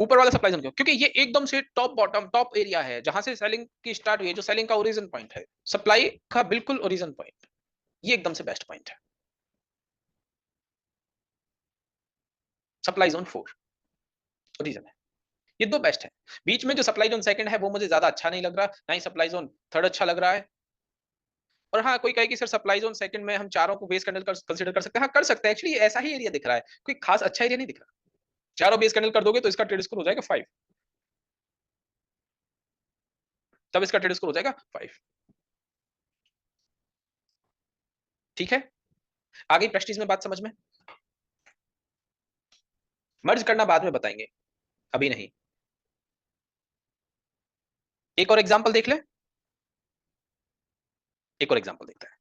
ऊपर वाला सप्लाई जोन, क्यों? क्योंकि ये एकदम से टॉप बॉटम टॉप एरिया है जहां से सेलिंग की स्टार्ट हुई है, जो सेलिंग का ओरिजिन पॉइंट है, सप्लाई का बिल्कुल ओरिजिन पॉइंट, ये एकदम से बेस्ट पॉइंट है, सप्लाई जोन 4 ओरिजिन है। ये दो बेस्ट है। बीच में जो सप्लाई जोन सेकंड है वो मुझे ज्यादा अच्छा नहीं लग रहा, ना ही सप्लाई जोन थर्ड अच्छा लग रहा है। और हाँ, कोई कहे कि सर सप्लाई जोन सेकंड में हम चारों को बेस कैंडल कंसीडर कर सकते हैं, हाँ कर सकते हैं। एक्चुअली ऐसा ही एरिया दिख रहा है, कोई खास अच्छा एरिया नहीं दिख रहा। चारों बेस कैंडल कर दोगे तो इसका ट्रेड स्कोर हो जाएगा 5, तब इसका ट्रेड स्कोर हो जाएगा 5। ठीक है, आगे प्रेस्टीज में बात समझ में। मर्ज करना बाद में बताएंगे, अभी नहीं। एक और एग्जांपल देख ले, एक और एग्जांपल देखते हैं।